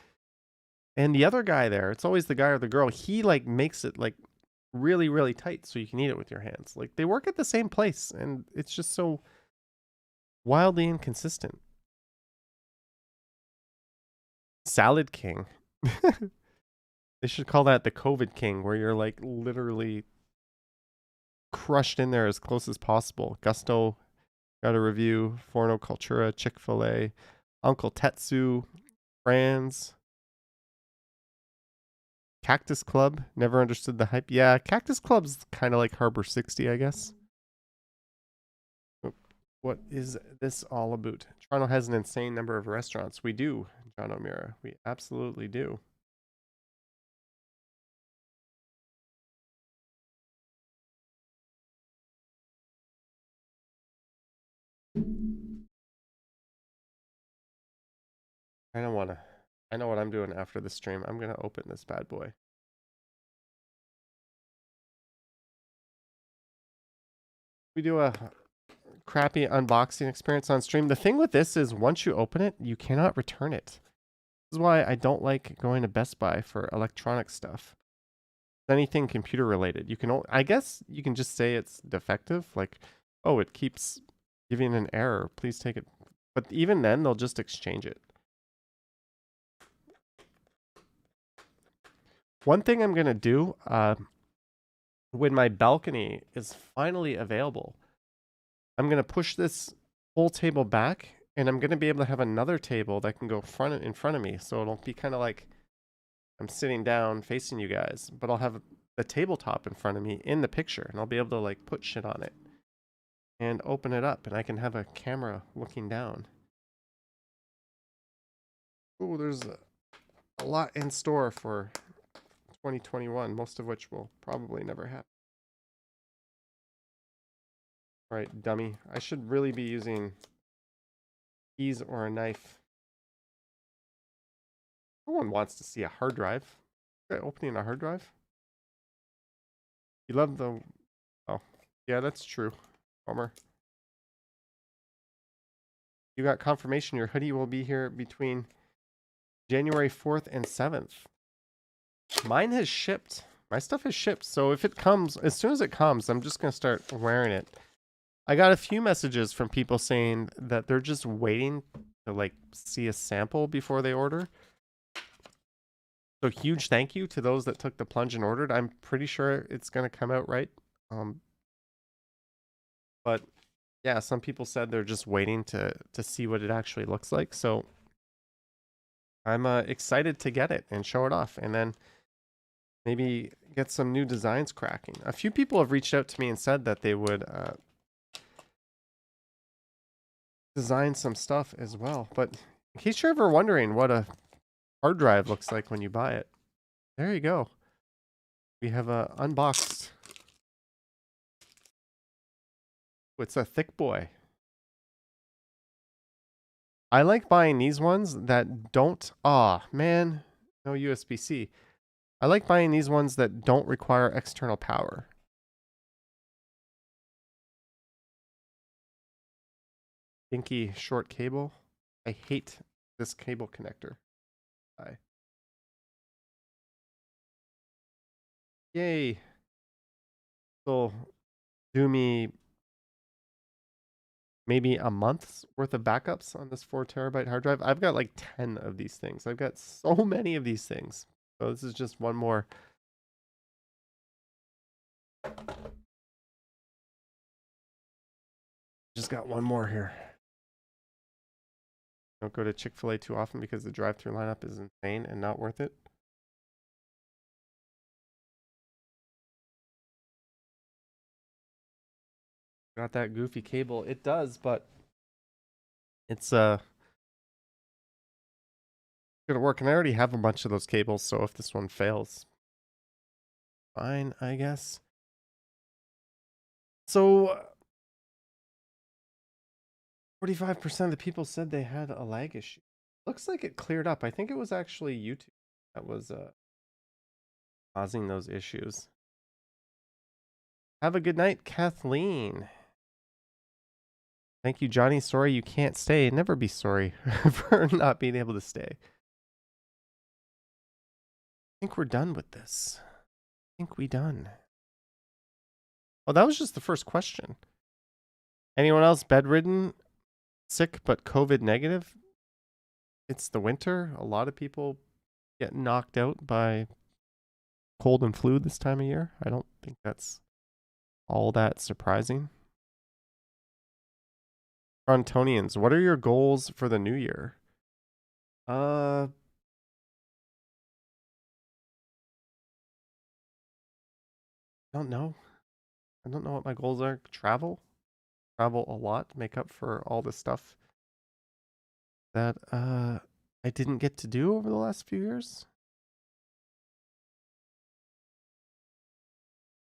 And the other guy there, it's always the guy or the girl, he like makes it like really, really tight so you can eat it with your hands. Like they work at the same place and it's just so wildly inconsistent. Salad King. They should call that the COVID King, where you're like literally crushed in there as close as possible. Gusto Got a review. Forno Cultura, Chick-fil-A, Uncle Tetsu, Franz, Cactus Club. Never understood the hype. Yeah, Cactus Club's kind of like Harbor 60, I guess. What is this all about? Toronto has an insane number of restaurants. We do, John O'Meara. We absolutely do. I don't want to. I know what I'm doing after the stream. I'm going to open this bad boy. We do a crappy unboxing experience on stream. The thing with this is once you open it, you cannot return it. This is why I don't like going to Best Buy for electronic stuff. Anything computer related. You can I guess you can just say it's defective, like, oh, it keeps giving an error. Please take it. But even then, they'll just exchange it. One thing I'm going to do when my balcony is finally available, I'm going to push this whole table back, and I'm going to be able to have another table that can go in front of me. So it'll be kind of like I'm sitting down facing you guys, but I'll have the tabletop in front of me in the picture, and I'll be able to like put shit on it and open it up, and I can have a camera looking down. Oh, there's a lot in store for 2021, most of which will probably never happen. All right, dummy. I should really be using keys or a knife. No one wants to see a hard drive. Opening a hard drive? You love the... Oh, yeah, that's true. Bummer. You got confirmation your hoodie will be here between January 4th and 7th. Mine has shipped. My stuff has shipped. So if it comes, as soon as it comes, I'm just going to start wearing it. I got a few messages from people saying that they're just waiting to like see a sample before they order. So huge thank you to those that took the plunge and ordered. I'm pretty sure it's going to come out right. But yeah, some people said they're just waiting to see what it actually looks like. So I'm excited to get it and show it off, and then maybe get some new designs cracking. A few people have reached out to me and said that they would design some stuff as well. But in case you're ever wondering what a hard drive looks like when you buy it, there you go. We have a unboxed. It's a thick boy. I like buying these ones that don't. Ah, man, no USB-C. I like buying these ones that don't require external power. Dinky short cable. I hate this cable connector. Bye. Yay. So do me maybe a month's worth of backups on this 4 terabyte hard drive. I've got like 10 of these things. I've got so many of these things. So this is just one more. Just got one more here. Don't go to Chick-fil-A too often because the drive-thru lineup is insane and not worth it. Got that goofy cable. It does, but it's gonna work. And I already have a bunch of those cables, so if this one fails, fine, I guess. So 45% of the people said they had a lag issue. Looks like it cleared up. I think it was actually YouTube that was causing those issues. Have a good night, Kathleen. Thank you, Johnny. Sorry you can't stay. Never be sorry for not being able to stay. I think we're done with this. I think we done. Oh, that was just the first question. Anyone else bedridden, sick, but COVID negative? It's the winter. A lot of people get knocked out by cold and flu this time of year. I don't think that's all that surprising. Torontonians, what are your goals for the new year? Uh, I don't know. I don't know what my goals are. Travel a lot, make up for all the stuff that I didn't get to do over the last few years.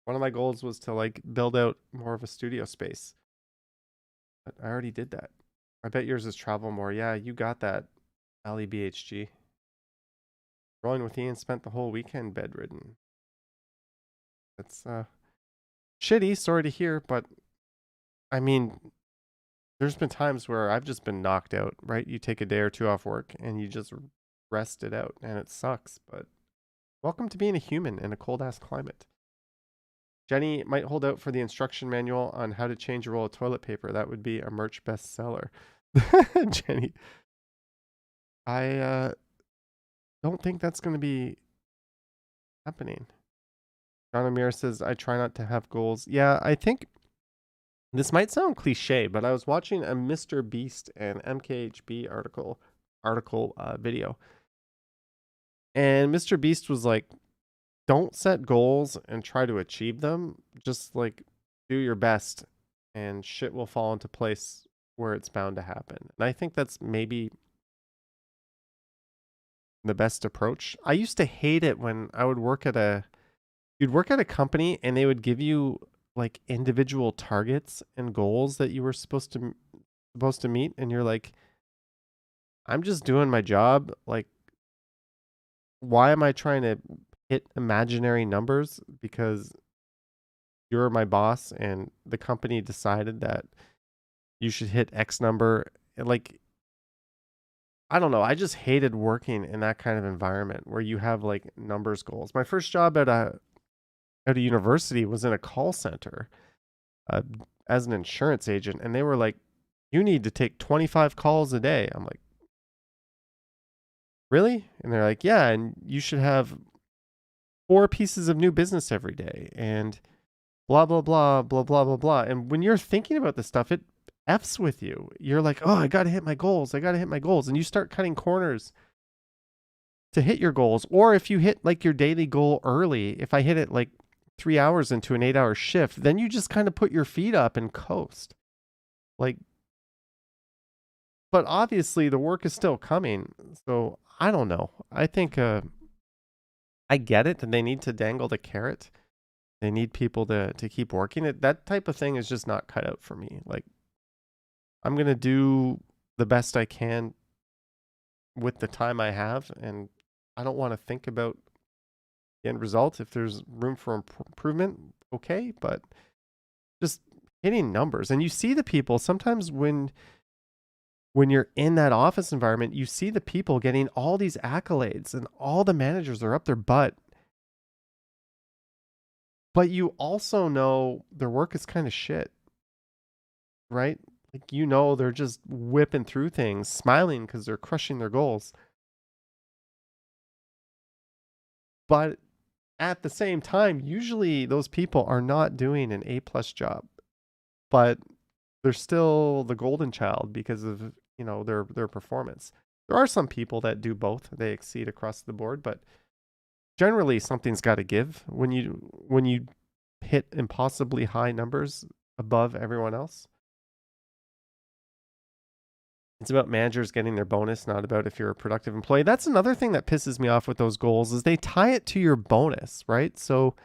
One of my goals was to like build out more of a studio space. But I already did that. I bet yours is travel more. Yeah, you got that, Ali BHG. Rolling with Ian spent the whole weekend bedridden. That's shitty, sorry to hear, but I mean, there's been times where I've just been knocked out, right? You take a day or two off work and you just rest it out and it sucks, but welcome to being a human in a cold ass climate. Jenny might hold out for the instruction manual on how to change a roll of toilet paper. That would be a merch bestseller. Jenny, I don't think that's going to be happening. John Amir says, I try not to have goals. Yeah, I think this might sound cliche, but I was watching a Mr. Beast and MKHB article video. And Mr. Beast was like, don't set goals and try to achieve them. Just like do your best and shit will fall into place where it's bound to happen. And I think that's maybe the best approach. I used to hate it when I would you'd work at a company and they would give you like individual targets and goals that you were supposed to meet, and you're like, I'm just doing my job. Like, why am I trying to hit imaginary numbers because you're my boss and the company decided that you should hit X number? Like, I don't know. I just hated working in that kind of environment where you have like numbers goals. My first job at a university was in a call center uh, as an insurance agent, and they were like, you need to take 25 calls a day. I'm like, really? And they're like, yeah, and you should have 4 pieces of new business every day and blah blah blah blah blah blah blah. And when you're thinking about this stuff, it f's with you. You're like, oh, I gotta hit my goals, and you start cutting corners to hit your goals. Or if you hit like your daily goal early, if I hit it like 3 hours into an 8-hour shift, then you just kind of put your feet up and coast. Like, but obviously the work is still coming. So I don't know. I think I get it, and they need to dangle the carrot. They need people to keep working it. That type of thing is just not cut out for me. Like, I'm gonna do the best I can with the time I have, and I don't want to think about the end result. If there's room for improvement, okay, but just hitting numbers. And you see the people sometimes when you're in that office environment, you see the people getting all these accolades and all the managers are up their butt. But you also know their work is kind of shit, right? Like, you know, they're just whipping through things, smiling because they're crushing their goals. But at the same time, usually those people are not doing an A+ job, but they're still the golden child because of, you know, their performance. There are some people that do both. They exceed across the board, but generally something's got to give when you hit impossibly high numbers above everyone else. It's about managers getting their bonus, not about if you're a productive employee. That's another thing that pisses me off with those goals is they tie it to your bonus, right? So,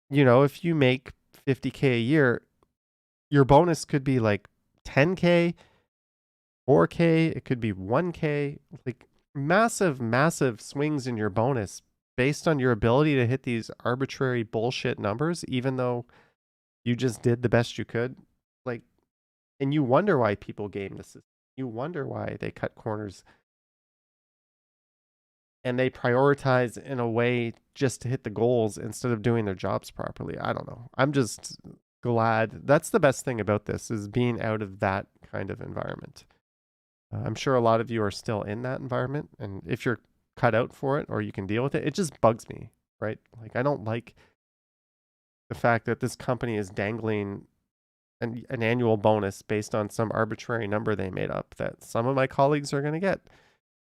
you know, if you make 50K a year, your bonus could be like 10K, 4K, it could be 1K, like massive, massive swings in your bonus based on your ability to hit these arbitrary bullshit numbers, even though you just did the best you could. Like, and you wonder why people game the system. You wonder why they cut corners and they prioritize in a way just to hit the goals instead of doing their jobs properly. I don't know. I'm just glad. That's the best thing about this is being out of that kind of environment. I'm sure a lot of you are still in that environment, and if you're cut out for it or you can deal with it, it just bugs me, right? Like, I don't like the fact that this company is dangling an annual bonus based on some arbitrary number they made up that some of my colleagues are going to get.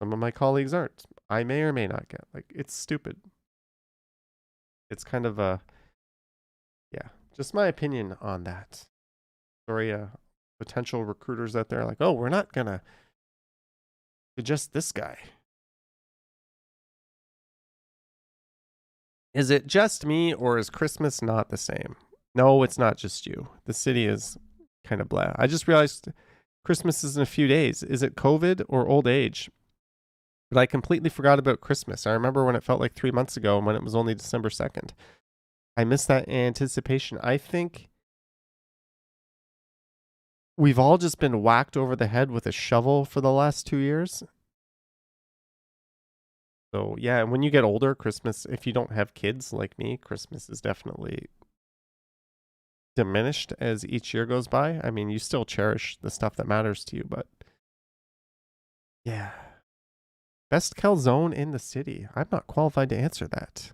Some of my colleagues aren't. I may or may not get. Like, it's stupid. It's kind of yeah, just my opinion on that. Sorry, potential recruiters out there like, oh, we're not going to suggest this guy. Is it just me, or is Christmas not the same? No, it's not just you. The city is kind of blah. I just realized Christmas is in a few days. Is it COVID or old age? But I completely forgot about Christmas. I remember when it felt like 3 months ago and when it was only December 2nd. I miss that anticipation. I think we've all just been whacked over the head with a shovel for the last 2 years. So, yeah, and when you get older, Christmas, if you don't have kids like me, Christmas is definitely diminished as each year goes by. I mean, you still cherish the stuff that matters to you, but yeah. Best calzone in the city. I'm not qualified to answer that.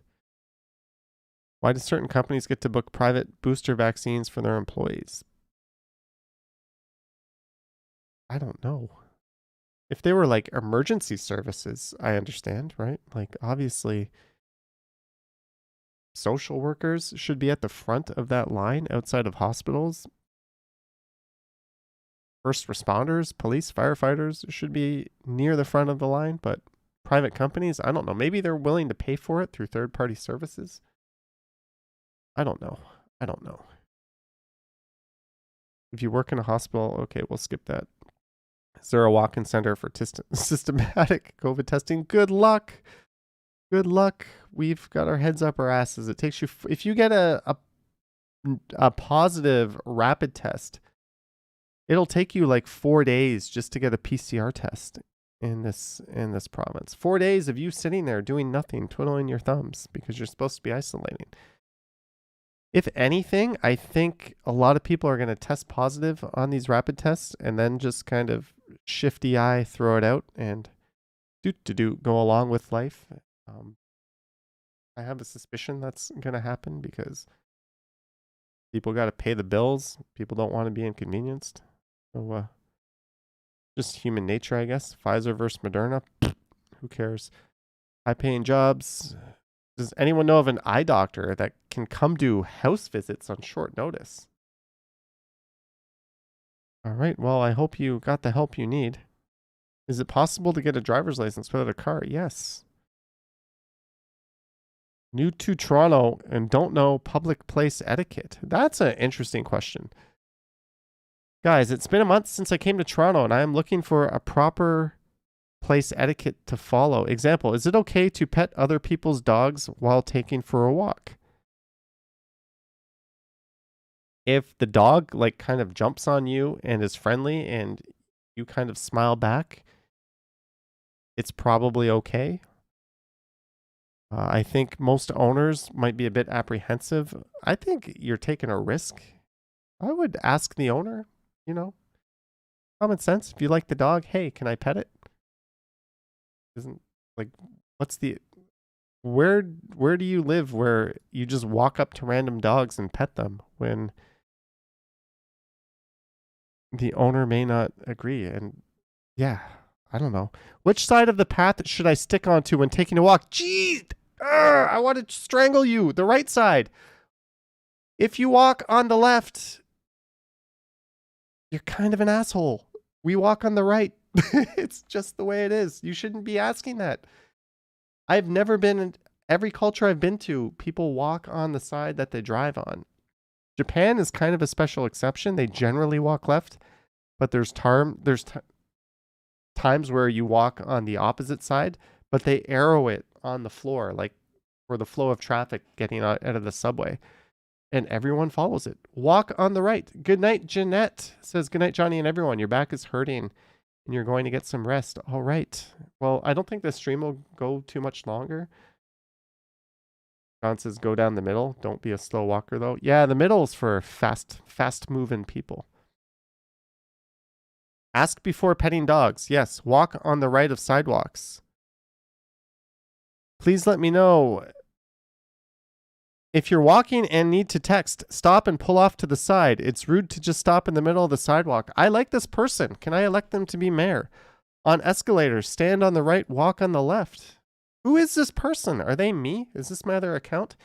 Why do certain companies get to book private booster vaccines for their employees? I don't know. If they were like emergency services, I understand, right? Like, obviously, social workers should be at the front of that line outside of hospitals. First responders, police, firefighters should be near the front of the line, but private companies, I don't know. Maybe they're willing to pay for it through third-party services. I don't know. If you work in a hospital, okay, we'll skip that. Is there a walk-in center for systematic COVID testing? Good luck. We've got our heads up our asses. It takes you, if you get a positive rapid test, it'll take you like 4 days just to get a PCR test in this province. 4 days of you sitting there doing nothing, twiddling your thumbs because you're supposed to be isolating. If anything, I think a lot of people are going to test positive on these rapid tests and then just kind of shifty eye throw it out and go along with life. I have a suspicion that's going to happen because people got to pay the bills. People don't want to be inconvenienced. So, just human nature, I guess. Pfizer versus Moderna. Who cares? High-paying jobs. Does anyone know of an eye doctor that can come do house visits on short notice? All right. Well, I hope you got the help you need. Is it possible to get a driver's license without a car? Yes. New to Toronto and don't know public place etiquette. That's an interesting question. Guys, it's been a month since I came to Toronto and I am looking for a proper place etiquette to follow. Example, is it okay to pet other people's dogs while taking for a walk? If the dog like kind of jumps on you and is friendly and you kind of smile back, it's probably okay. I think most owners might be a bit apprehensive. I think you're taking a risk. I would ask the owner, common sense. If you like the dog, hey, can I pet it? Isn't like, where do you live where you just walk up to random dogs and pet them when the owner may not agree? And yeah, I don't know. Which side of the path should I stick onto when taking a walk? Jeez, I want to strangle you. The right side. If you walk on the left, you're kind of an asshole. We walk on the right. It's just the way it is. You shouldn't be asking that. I've never been in every culture I've been to, people walk on the side that they drive on. Japan is kind of a special exception. They generally walk left, but there's times where you walk on the opposite side, but they arrow it on the floor, like for the flow of traffic getting out of the subway. And everyone follows it. Walk on the right. Good night, Jeanette. Says, good night, Johnny and everyone. Your back is hurting and you're going to get some rest. All right. Well, I don't think the stream will go too much longer. John says, go down the middle. Don't be a slow walker, though. Yeah, the middle is for fast-moving people. Ask before petting dogs. Yes, walk on the right of sidewalks. Please let me know If you're walking and need to text, stop and pull off to the side. It's rude to just stop in the middle of the sidewalk. I like this person. Can I elect them to be mayor? On escalators, stand on the right, walk on the left. Who is this person? Are they me? Is this my other account?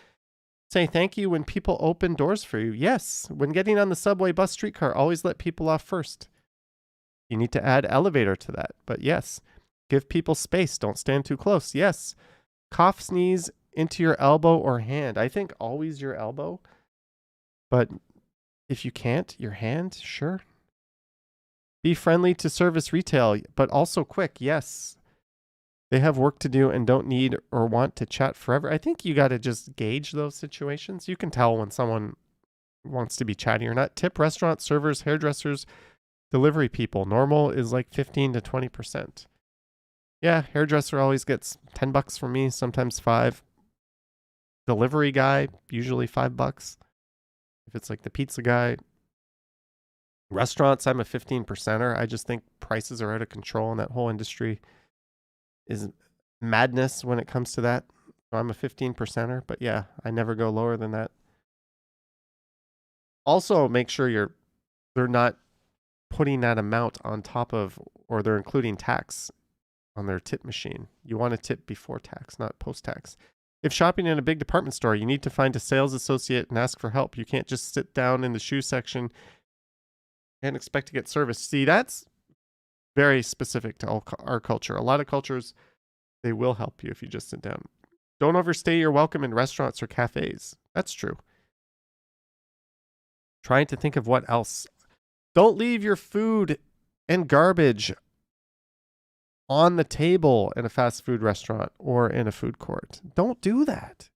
Say thank you when people open doors for you. Yes. When getting on the subway, bus, streetcar, always let people off first. You need to add elevator to that, but yes. Give people space. Don't stand too close. Yes. Cough, sneeze into your elbow or hand. I think always your elbow, but if you can't, your hand, sure. Be friendly to service retail, but also quick. Yes. They have work to do and don't need or want to chat forever. I think you got to just gauge those situations. You can tell when someone wants to be chatty or not. Tip restaurant servers, hairdressers, delivery people. Normal is like 15 to 20%. Yeah, hairdresser always gets $10 from me, sometimes 5. Delivery guy, usually $5. If it's like the pizza guy. Restaurants, I'm a 15%er. I just think prices are out of control and that whole industry is madness when it comes to that. So I'm a 15%er, but yeah, I never go lower than that. Also, make sure they're not putting that amount on top of, or they're including tax on their tip machine. You want to tip before tax, not post-tax. If shopping in a big department store, you need to find a sales associate and ask for help. You can't just sit down in the shoe section and expect to get service. See, that's very specific to our culture. A lot of cultures, they will help you if you just sit down. Don't overstay your welcome in restaurants or cafes. That's true. Trying to think of what else. Don't leave your food and garbage on the table in a fast food restaurant or in a food court. Don't do that.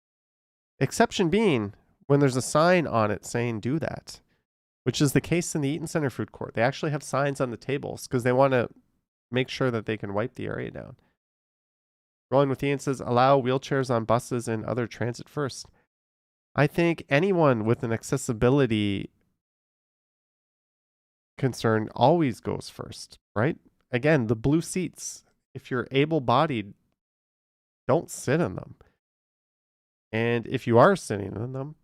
Exception being when there's a sign on it saying do that, which is the case in the Eaton Center food court. They actually have signs on the tables because they want to make sure that they can wipe the area down. Rolling with Ian says, allow wheelchairs on buses and other transit first. I think anyone with an accessibility concern always goes first, right? Again, the blue seats, if you're able-bodied, don't sit in them. And if you are sitting in them,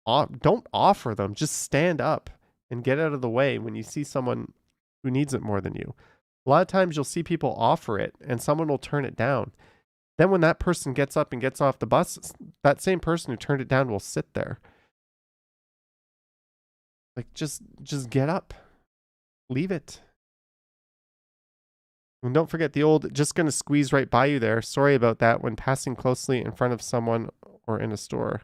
don't offer them. Just stand up and get out of the way when you see someone who needs it more than you. A lot of times you'll see people offer it and someone will turn it down. Then when that person gets up and gets off the bus, that same person who turned it down will sit there. Like, just get up. Leave it. And don't forget the old, just going to squeeze right by you there. Sorry about that when passing closely in front of someone or in a store.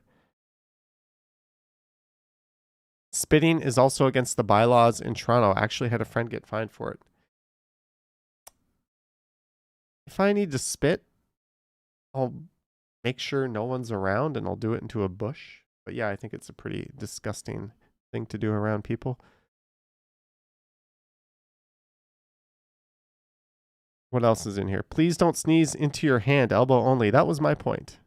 Spitting is also against the bylaws in Toronto. I actually had a friend get fined for it. If I need to spit, I'll make sure no one's around and I'll do it into a bush. But yeah, I think it's a pretty disgusting thing to do around people. What else is in here? Please don't sneeze into your hand, elbow only. That was my point.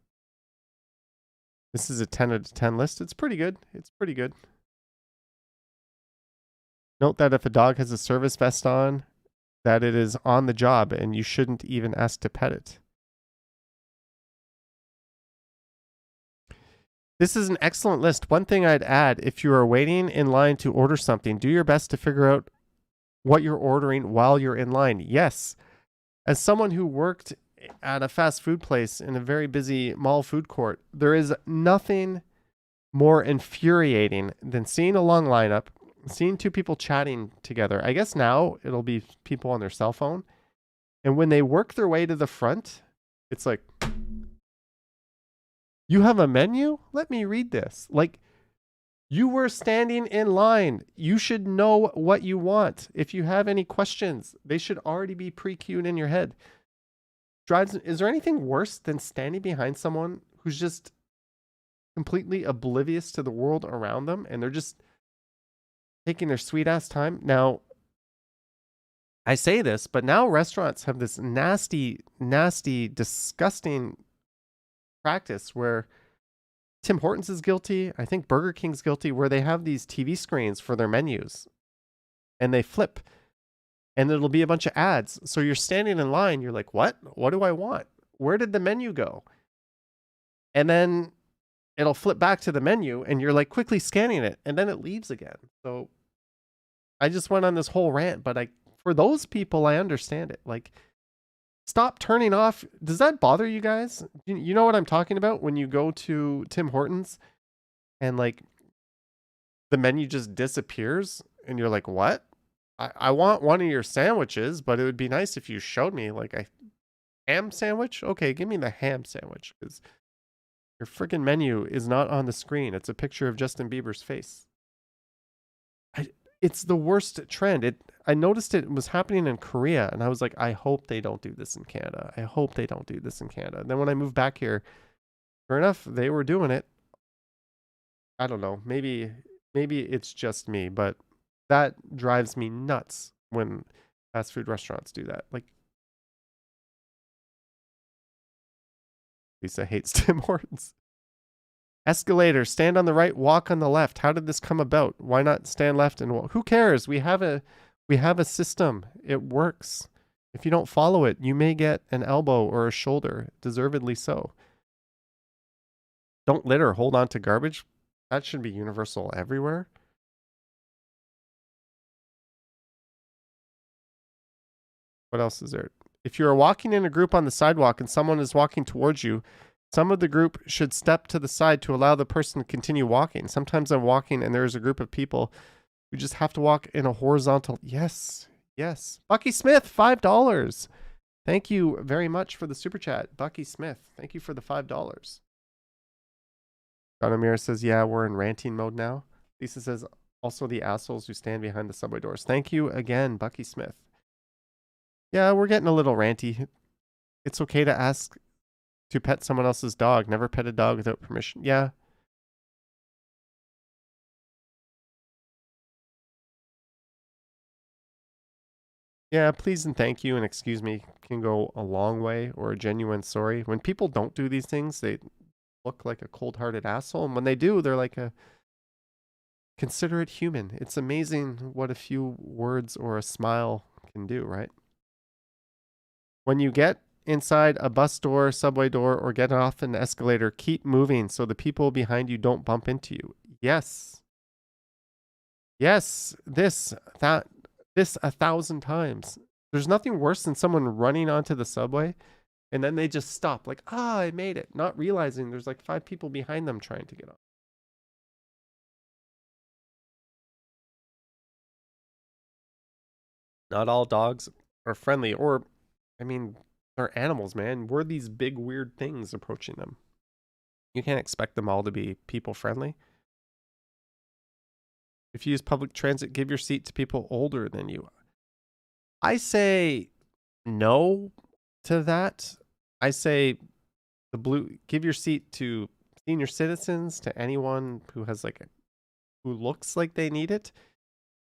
This is a 10 out of 10 list. It's pretty good. It's pretty good. Note that if a dog has a service vest on, that it is on the job and you shouldn't even ask to pet it. This is an excellent list. One thing I'd add, if you are waiting in line to order something, do your best to figure out what you're ordering while you're in line. Yes. As someone who worked at a fast food place in a very busy mall food court, there is nothing more infuriating than seeing a long lineup, seeing two people chatting together. I guess now it'll be people on their cell phone. And when they work their way to the front, it's like, you have a menu? Let me read this. Like, you were standing in line. You should know what you want. If you have any questions, they should already be pre-queued in your head. Is there anything worse than standing behind someone who's just completely oblivious to the world around them and they're just taking their sweet ass time? Now, I say this, but now restaurants have this nasty, disgusting practice where Tim Hortons is guilty. I think Burger King's guilty, where they have these TV screens for their menus and they flip and it'll be a bunch of ads. So you're standing in line. You're like, what? What do I want? Where did the menu go? And then it'll flip back to the menu and you're like quickly scanning it and then it leaves again. So I just went on this whole rant, but for those people, I understand it. Like, stop turning off. Does that bother you guys? You know what I'm talking about when you go to Tim Hortons and like the menu just disappears and you're like, what? I want one of your sandwiches, but it would be nice if you showed me like a ham sandwich. Okay, give me the ham sandwich because your freaking menu is not on the screen. It's a picture of Justin Bieber's face. It's the worst trend. I noticed it was happening in Korea, and I was like, I hope they don't do this in Canada. I hope they don't do this in Canada. And then when I moved back here, sure enough, they were doing it. I don't know. Maybe it's just me, but that drives me nuts when fast food restaurants do that. Like, Lisa hates Tim Hortons. Escalator, stand on the right, walk on the left. How did this come about? Why not stand left and walk? Who cares? We have a system. It works. If you don't follow it, you may get an elbow or a shoulder, deservedly so. Don't litter, hold on to garbage. That should be universal everywhere. What else is there? If you are walking in a group on the sidewalk and someone is walking towards you, some of the group should step to the side to allow the person to continue walking. Sometimes I'm walking and there is a group of people who just have to walk in a horizontal. Yes. Bucky Smith, $5. Thank you very much for the super chat. Bucky Smith, thank you for the $5. Amir says, yeah, we're in ranting mode now. Lisa says, also the assholes who stand behind the subway doors. Thank you again, Bucky Smith. Yeah, we're getting a little ranty. It's okay to ask to pet someone else's dog. Never pet a dog without permission. Yeah. Yeah, please and thank you and excuse me can go a long way, or a genuine sorry. When people don't do these things, they look like a cold-hearted asshole. And when they do, they're like a considerate human. It's amazing what a few words or a smile can do, right? When you get inside a bus door, subway door, or get off an escalator, keep moving so the people behind you don't bump into you. Yes. This 1,000 times. There's nothing worse than someone running onto the subway and then they just stop like, I made it, not realizing there's like 5 people behind them trying to get on. Not all dogs are friendly, or, I mean, they're animals, man. We're these big, weird things approaching them. You can't expect them all to be people friendly. If you use public transit, give your seat to people older than you. I say no to that. I say give your seat to senior citizens, to anyone who has who looks like they need it.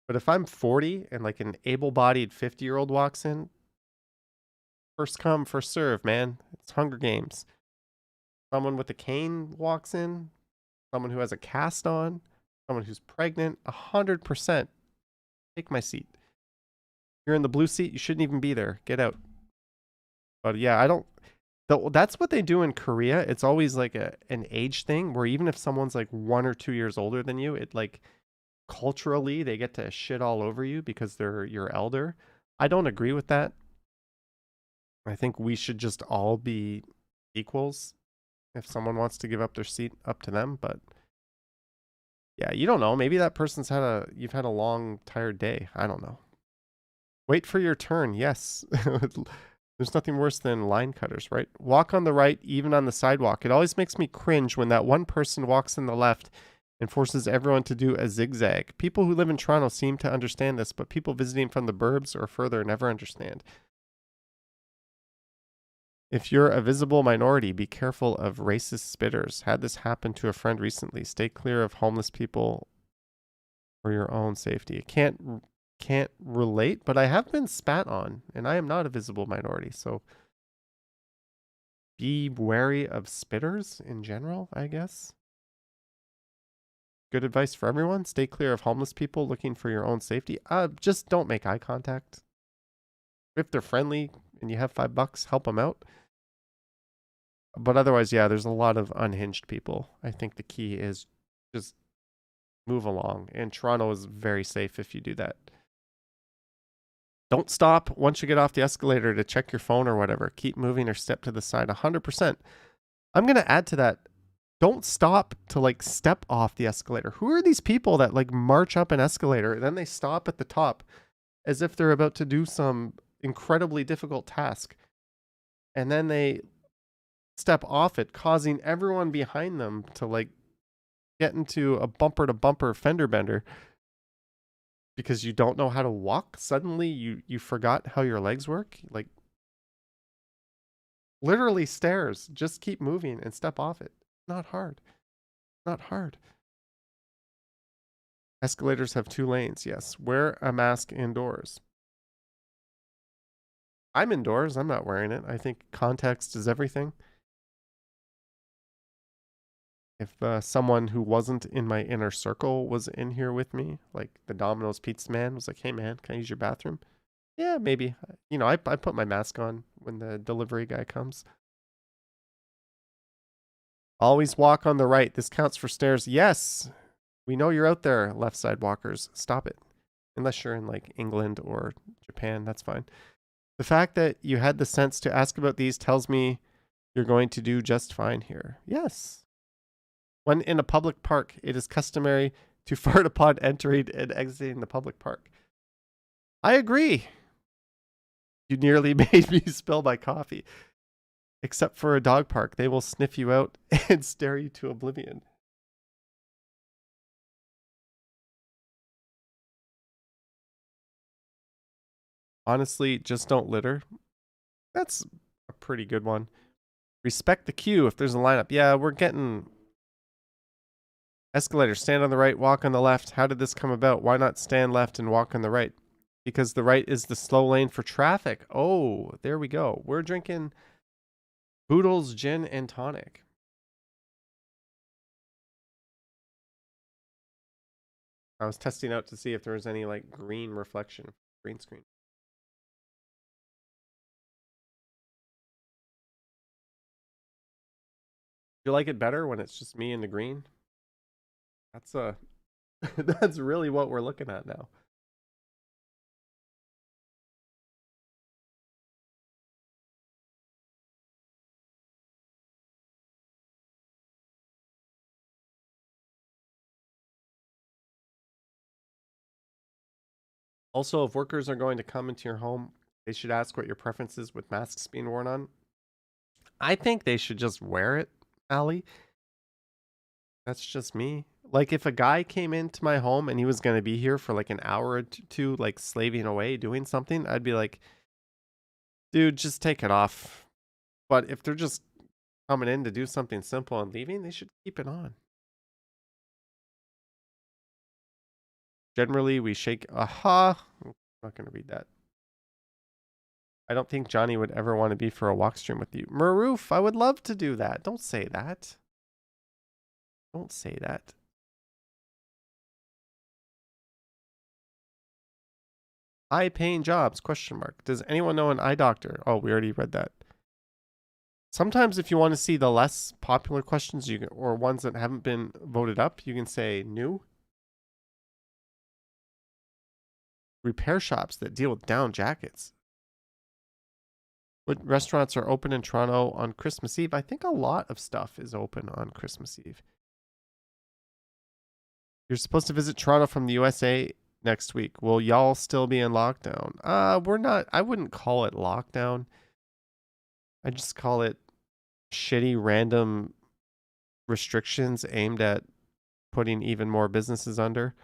But if I'm 40 and like an able-bodied 50-year-old walks in, first come, first serve, man. It's Hunger Games. Someone with a cane walks in, someone who has a cast on, someone who's pregnant, 100%. Take my seat. You're in the blue seat, you shouldn't even be there. Get out. But yeah, that's what they do in Korea. It's always like an age thing where even if someone's like 1 or 2 years older than you, it like culturally they get to shit all over you because they're your elder. I don't agree with that. I think we should just all be equals. If someone wants to give up their seat, up to them. But yeah, you don't know. Maybe that person's you've had a long, tired day. I don't know. Wait for your turn. Yes. There's nothing worse than line cutters, right? Walk on the right, even on the sidewalk. It always makes me cringe when that one person walks on the left and forces everyone to do a zigzag. People who live in Toronto seem to understand this, but people visiting from the burbs or further never understand. If you're a visible minority, be careful of racist spitters. Had this happen to a friend recently. Stay clear of homeless people for your own safety. I can't relate, but I have been spat on, and I am not a visible minority, so be wary of spitters in general, I guess. Good advice for everyone. Stay clear of homeless people looking for your own safety. Just don't make eye contact. If they're friendly and you have $5, help them out. But otherwise, yeah, there's a lot of unhinged people. I think the key is just move along. And Toronto is very safe if you do that. Don't stop once you get off the escalator to check your phone or whatever. Keep moving or step to the side 100%. I'm going to add to that. Don't stop to like step off the escalator. Who are these people that like march up an escalator and then they stop at the top as if they're about to do some incredibly difficult task? And then they step off it, causing everyone behind them to like get into a bumper to bumper fender bender because you don't know how to walk. Suddenly you forgot how your legs work. Like literally stairs. Just keep moving and step off it. Not hard. Not hard. Escalators have 2 lanes. Yes. Wear a mask indoors. I'm indoors. I'm not wearing it. I think context is everything. If someone who wasn't in my inner circle was in here with me, like the Domino's pizza man was like, hey man, can I use your bathroom? Yeah, maybe. You know, I put my mask on when the delivery guy comes. Always walk on the right. This counts for stairs. Yes. We know you're out there, left side walkers. Stop it. Unless you're in like England or Japan, that's fine. The fact that you had the sense to ask about these tells me you're going to do just fine here. Yes. When in a public park, it is customary to fart upon entering and exiting the public park. I agree. You nearly made me spill my coffee. Except for a dog park, they will sniff you out and stare you to oblivion. Honestly, just don't litter. That's a pretty good one. Respect the queue if there's a lineup. Yeah, we're getting escalators. Stand on the right, walk on the left. How did this come about? Why not stand left and walk on the right? Because the right is the slow lane for traffic. Oh, there we go. We're drinking Boodles gin and tonic. I was testing out to see if there was any like green reflection, green screen. Do you like it better when it's just me in the green? That's that's really what we're looking at now. Also, if workers are going to come into your home, they should ask what your preference is with masks being worn on. I think they should just wear it, Ali. That's just me. Like if a guy came into my home and he was going to be here for like an hour or two, like slaving away doing something, I'd be like, dude, just take it off. But if they're just coming in to do something simple and leaving, they should keep it on. Generally, we shake. Aha. I'm not going to read that. I don't think Johnny would ever want to be for a walk stream with you. Maroof, I would love to do that. Don't say that. Don't say that. High paying jobs, question mark. Does anyone know an eye doctor? Oh, we already read that. Sometimes if you want to see the less popular questions you can, or ones that haven't been voted up, you can say new. Repair shops that deal with down jackets. What restaurants are open in Toronto on Christmas Eve? I think a lot of stuff is open on Christmas Eve. You're supposed to visit Toronto from the USA next week. Will y'all still be in lockdown? We're not. I wouldn't call it lockdown. I just call it shitty random restrictions aimed at putting even more businesses under.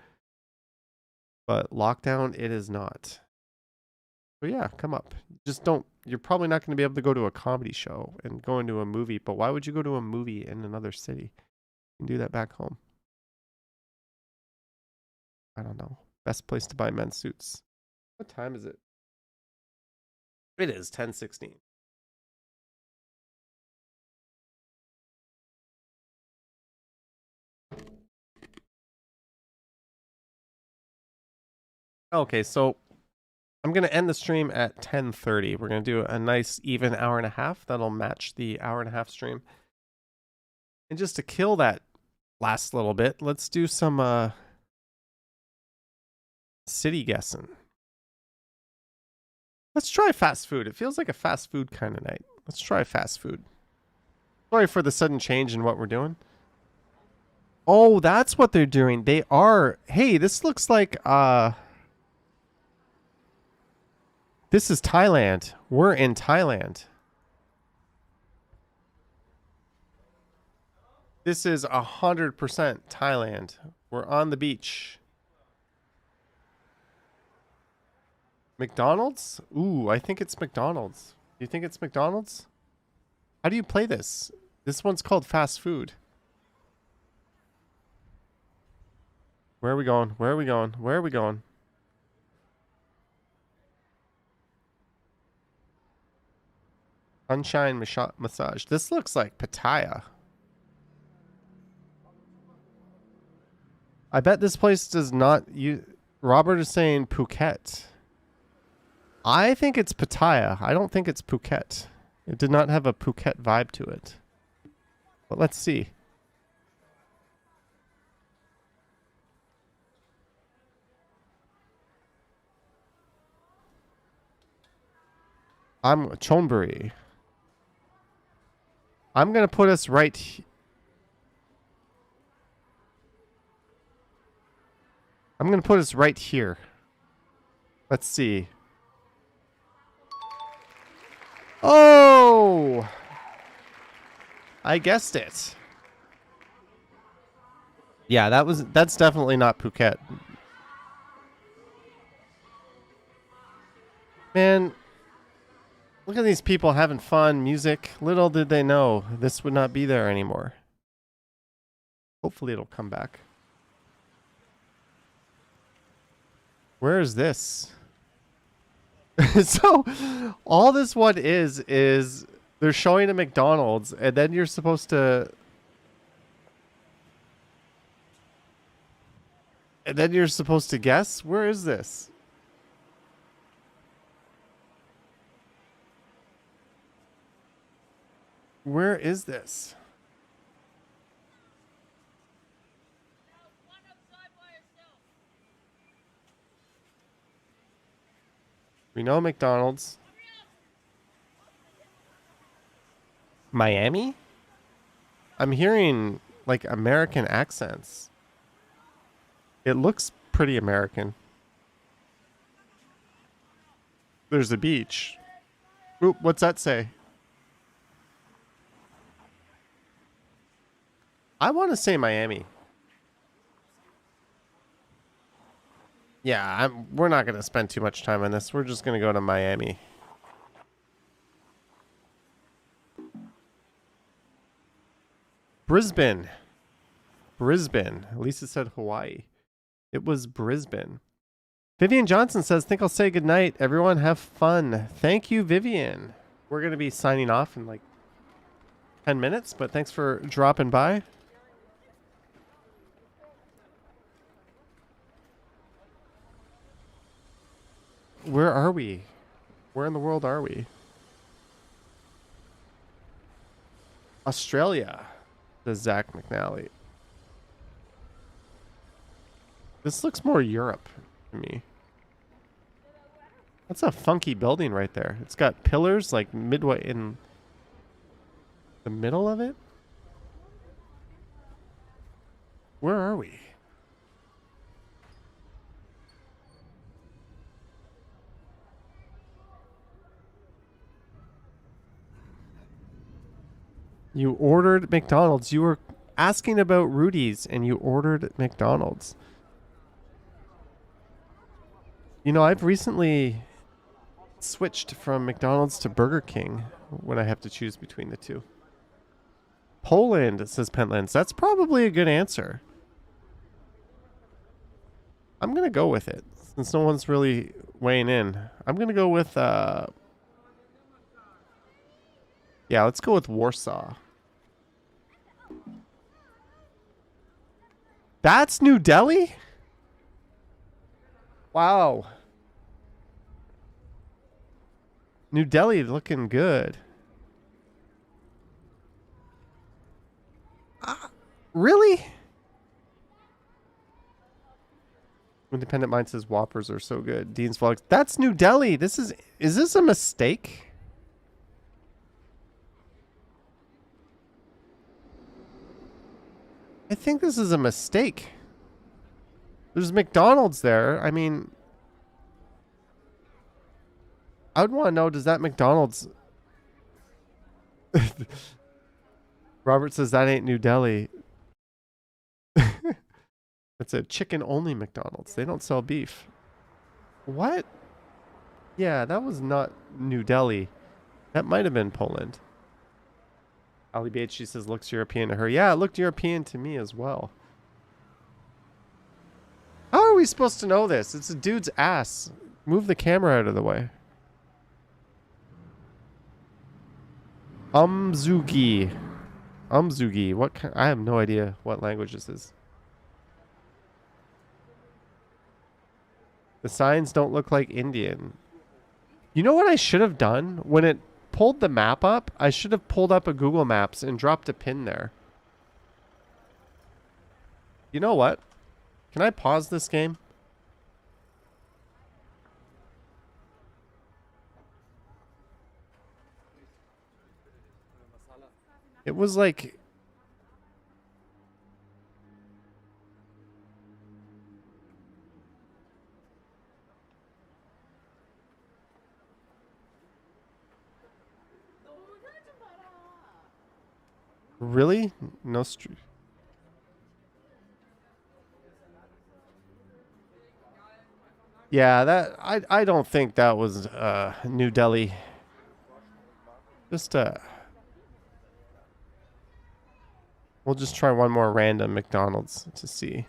But lockdown, it is not. So yeah, come up. Just don't. You're probably not going to be able to go to a comedy show and go into a movie. But why would you go to a movie in another city? You can do that back home. I don't know. Best place to buy men's suits. What time is it? It is 10:16. Okay, so I'm going to end the stream at 10:30. We're going to do a nice even hour and a half. That'll match the hour and a half stream. And just to kill that last little bit, let's do some city guessing. Let's try fast food. It feels like a fast food kind of night. Let's try fast food. Sorry for the sudden change in what we're doing. Oh, that's what they're doing. They are... Hey, this looks like... This is Thailand. We're in Thailand. This is 100% Thailand. We're on the beach. McDonald's? Ooh, I think it's McDonald's. Do you think it's McDonald's? How do you play this? This one's called fast food. Where are we going? Where are we going? Where are we going? Sunshine massage. This looks like Pattaya. I bet this place does not... Robert is saying Phuket. I think it's Pattaya. I don't think it's Phuket. It did not have a Phuket vibe to it. But let's see. I'm Chonburi. I'm going to put us right... I'm going to put us right here. Let's see. Oh! I guessed it. Yeah, that's definitely not Phuket. Man, look at these people having fun, music. Little did they know this would not be there anymore. Hopefully it'll come back. Where is this? So, all this one is they're showing a McDonald's, and then you're supposed to... And then you're supposed to guess? Where is this? Where is this? We know McDonald's. Miami? I'm hearing like American accents. It looks pretty American. There's a beach. Oop, what's that say? I want to say Miami. Yeah, we're not going to spend too much time on this. We're just going to go to Miami. Brisbane. Brisbane. Lisa said Hawaii. It was Brisbane. Vivian Johnson says, think I'll say goodnight. Everyone have fun. Thank you, Vivian. We're going to be signing off in like 10 minutes, but thanks for dropping by. Where are we? Where in the world are we? Australia, says Zach McNally. This looks more Europe to me. That's a funky building right there. It's got pillars like midway in the middle of it. Where are we? You ordered McDonald's. You were asking about Rudy's and you ordered McDonald's. You know, I've recently switched from McDonald's to Burger King when I have to choose between the two. Poland, says Pentlands. That's probably a good answer. I'm going to go with it since no one's really weighing in. I'm going to go with... Yeah, let's go with Warsaw. That's New Delhi? Wow. New Delhi looking good. Really? Independent Mind says Whoppers are so good. Dean's Vlogs. That's New Delhi. Is this a mistake? I think this is a mistake. There's McDonald's there. I mean, I would want to know, does that McDonald's... Robert says that ain't New Delhi. It's a chicken-only McDonald's. They don't sell beef. What? Yeah, that was not New Delhi. That might have been Poland. Ali BH, she says, looks European to her. Yeah, it looked European to me as well. How are we supposed to know this? It's a dude's ass. Move the camera out of the way. Umzugi. What kind? I have no idea what language this is. The signs don't look like Indian. You know what I should have done? When it pulled the map up, I should have pulled up a Google Maps and dropped a pin there. You know what? Can I pause this game? It was like... Really? No street. Yeah, that I don't think that was New Delhi. Just we'll just try one more random McDonald's to see.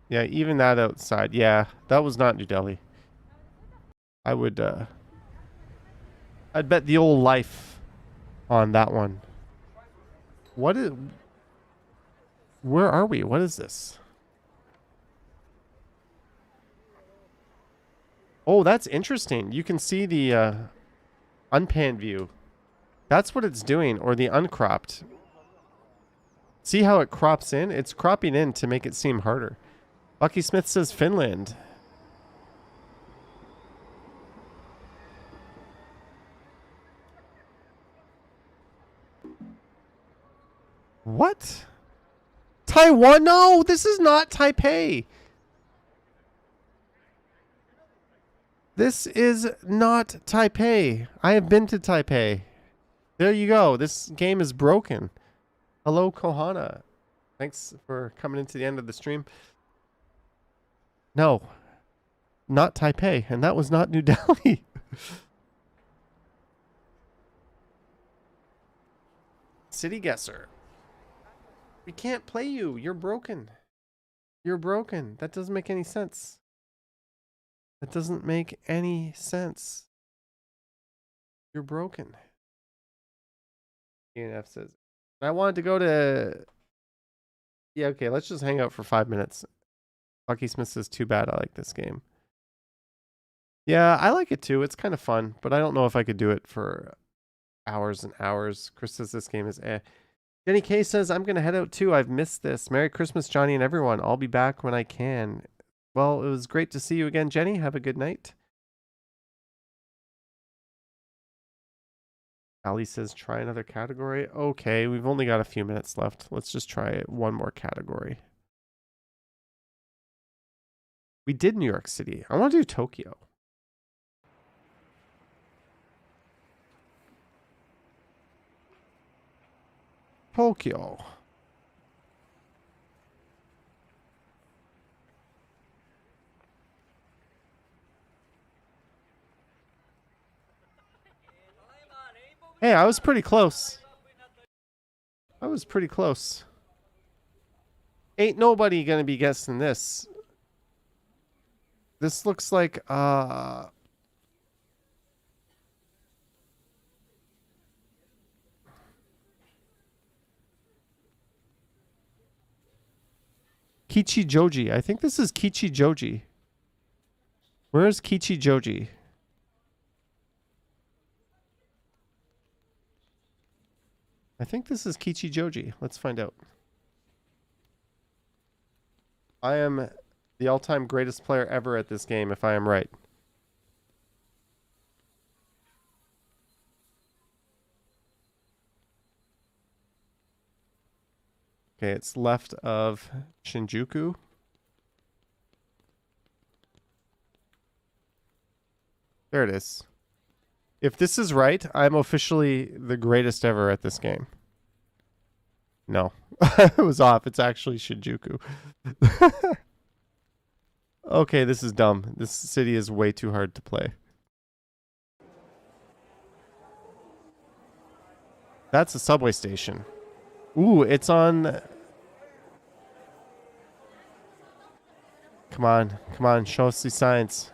Yeah, even that outside. Yeah, that was not New Delhi. I would I'd bet the old life on that one. What is... Where are we? What is this? Oh, that's interesting. You can see the unpanned view. That's what it's doing, or the uncropped. See how it crops in? It's cropping in to make it seem harder. Bucky Smith says Finland. What? Taiwan? No, this is not Taipei. This is not Taipei. I have been to Taipei. There you go. This game is broken. Hello, Kohana. Thanks for coming into the end of the stream. No, not Taipei. And that was not New Delhi. City guesser. We can't play you. You're broken. You're broken. That doesn't make any sense. That doesn't make any sense. You're broken. ENF says, I wanted to go to... Yeah, okay, let's just hang out for 5 minutes. Bucky Smith says, too bad I like this game. Yeah, I like it too. It's kind of fun, but I don't know if I could do it for hours and hours. Chris says this game is eh. Jenny K says, I'm going to head out too. I've missed this. Merry Christmas, Johnny and everyone. I'll be back when I can. Well, it was great to see you again, Jenny. Have a good night. Ali says, try another category. Okay, we've only got a few minutes left. Let's just try one more category. We did New York City. I want to do Tokyo. Tokyo. Hey, I was pretty close. I was pretty close. Ain't nobody gonna be guessing this. This looks like Kichijoji. I think this is Kichijoji. Where's Kichijoji? I think this is Kichijoji. Let's find out. I am the all-time greatest player ever at this game, if I am right. Okay, it's left of Shinjuku. There it is. If this is right, I'm officially the greatest ever at this game. No, it was off. It's actually Shinjuku. Okay, this is dumb. This city is way too hard to play. That's a subway station. Ooh, it's on. Come on, come on, show us the signs.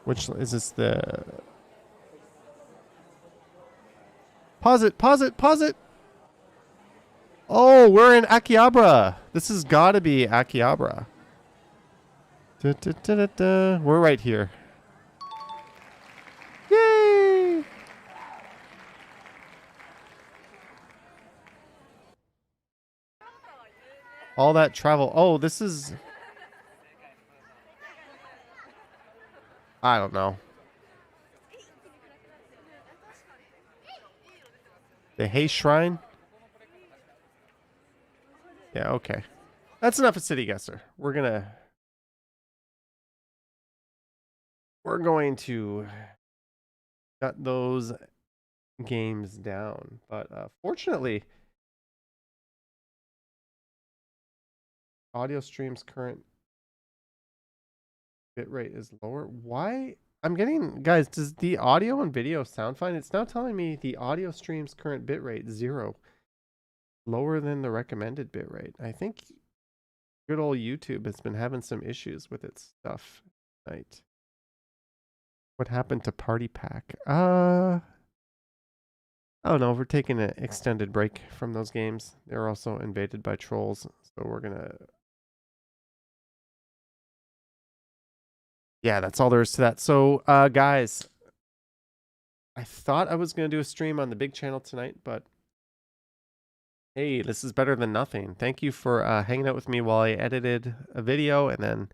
Which is this the... Pause it, pause it, pause it! Oh, we're in Akihabara. This has got to be Akihabara. Da, da, da, da, da. We're right here. Yay! All that travel. Oh, this is... I don't know. The Hay Shrine? Yeah, okay. That's enough of City Guesser. We're going to shut those games down. But fortunately, audio stream's current bitrate is lower. Why? I'm getting, guys, does the audio and video sound fine? It's now telling me the audio stream's current bitrate 0. Lower than the recommended bitrate. I think good old YouTube has been having some issues with its stuff tonight. What happened to Party Pack? I don't know. We're taking an extended break from those games. They're also invaded by trolls, so we're gonna... Yeah, that's all there is to that. So, guys, I thought I was gonna do a stream on the big channel tonight, but hey, this is better than nothing. Thank you for hanging out with me while I edited a video, and then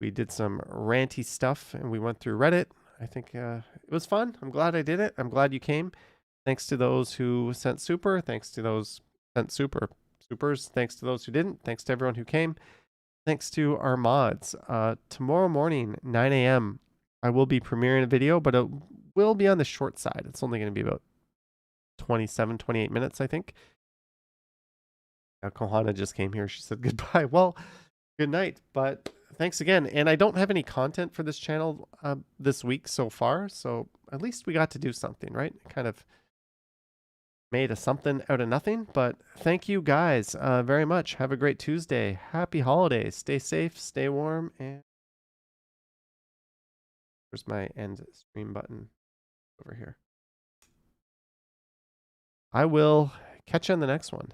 we did some ranty stuff, and we went through Reddit. I think it was fun. I'm glad I did it. I'm glad you came. Thanks to those who sent super. Thanks to those sent supers. Thanks to those who didn't. Thanks to everyone who came. Thanks to our mods. Tomorrow morning, 9 a.m., I will be premiering a video, but it will be on the short side. It's only going to be about 27, 28 minutes, I think. Now, Kohana just came here. She said goodbye. Well, good night, but thanks again. And I don't have any content for this channel this week so far, so at least we got to do something, right? Kind of made a something out of nothing, but thank you guys very much. Have a great Tuesday. Happy holidays. Stay safe, stay warm, and where's my end stream button? Over here. I will catch you on the next one.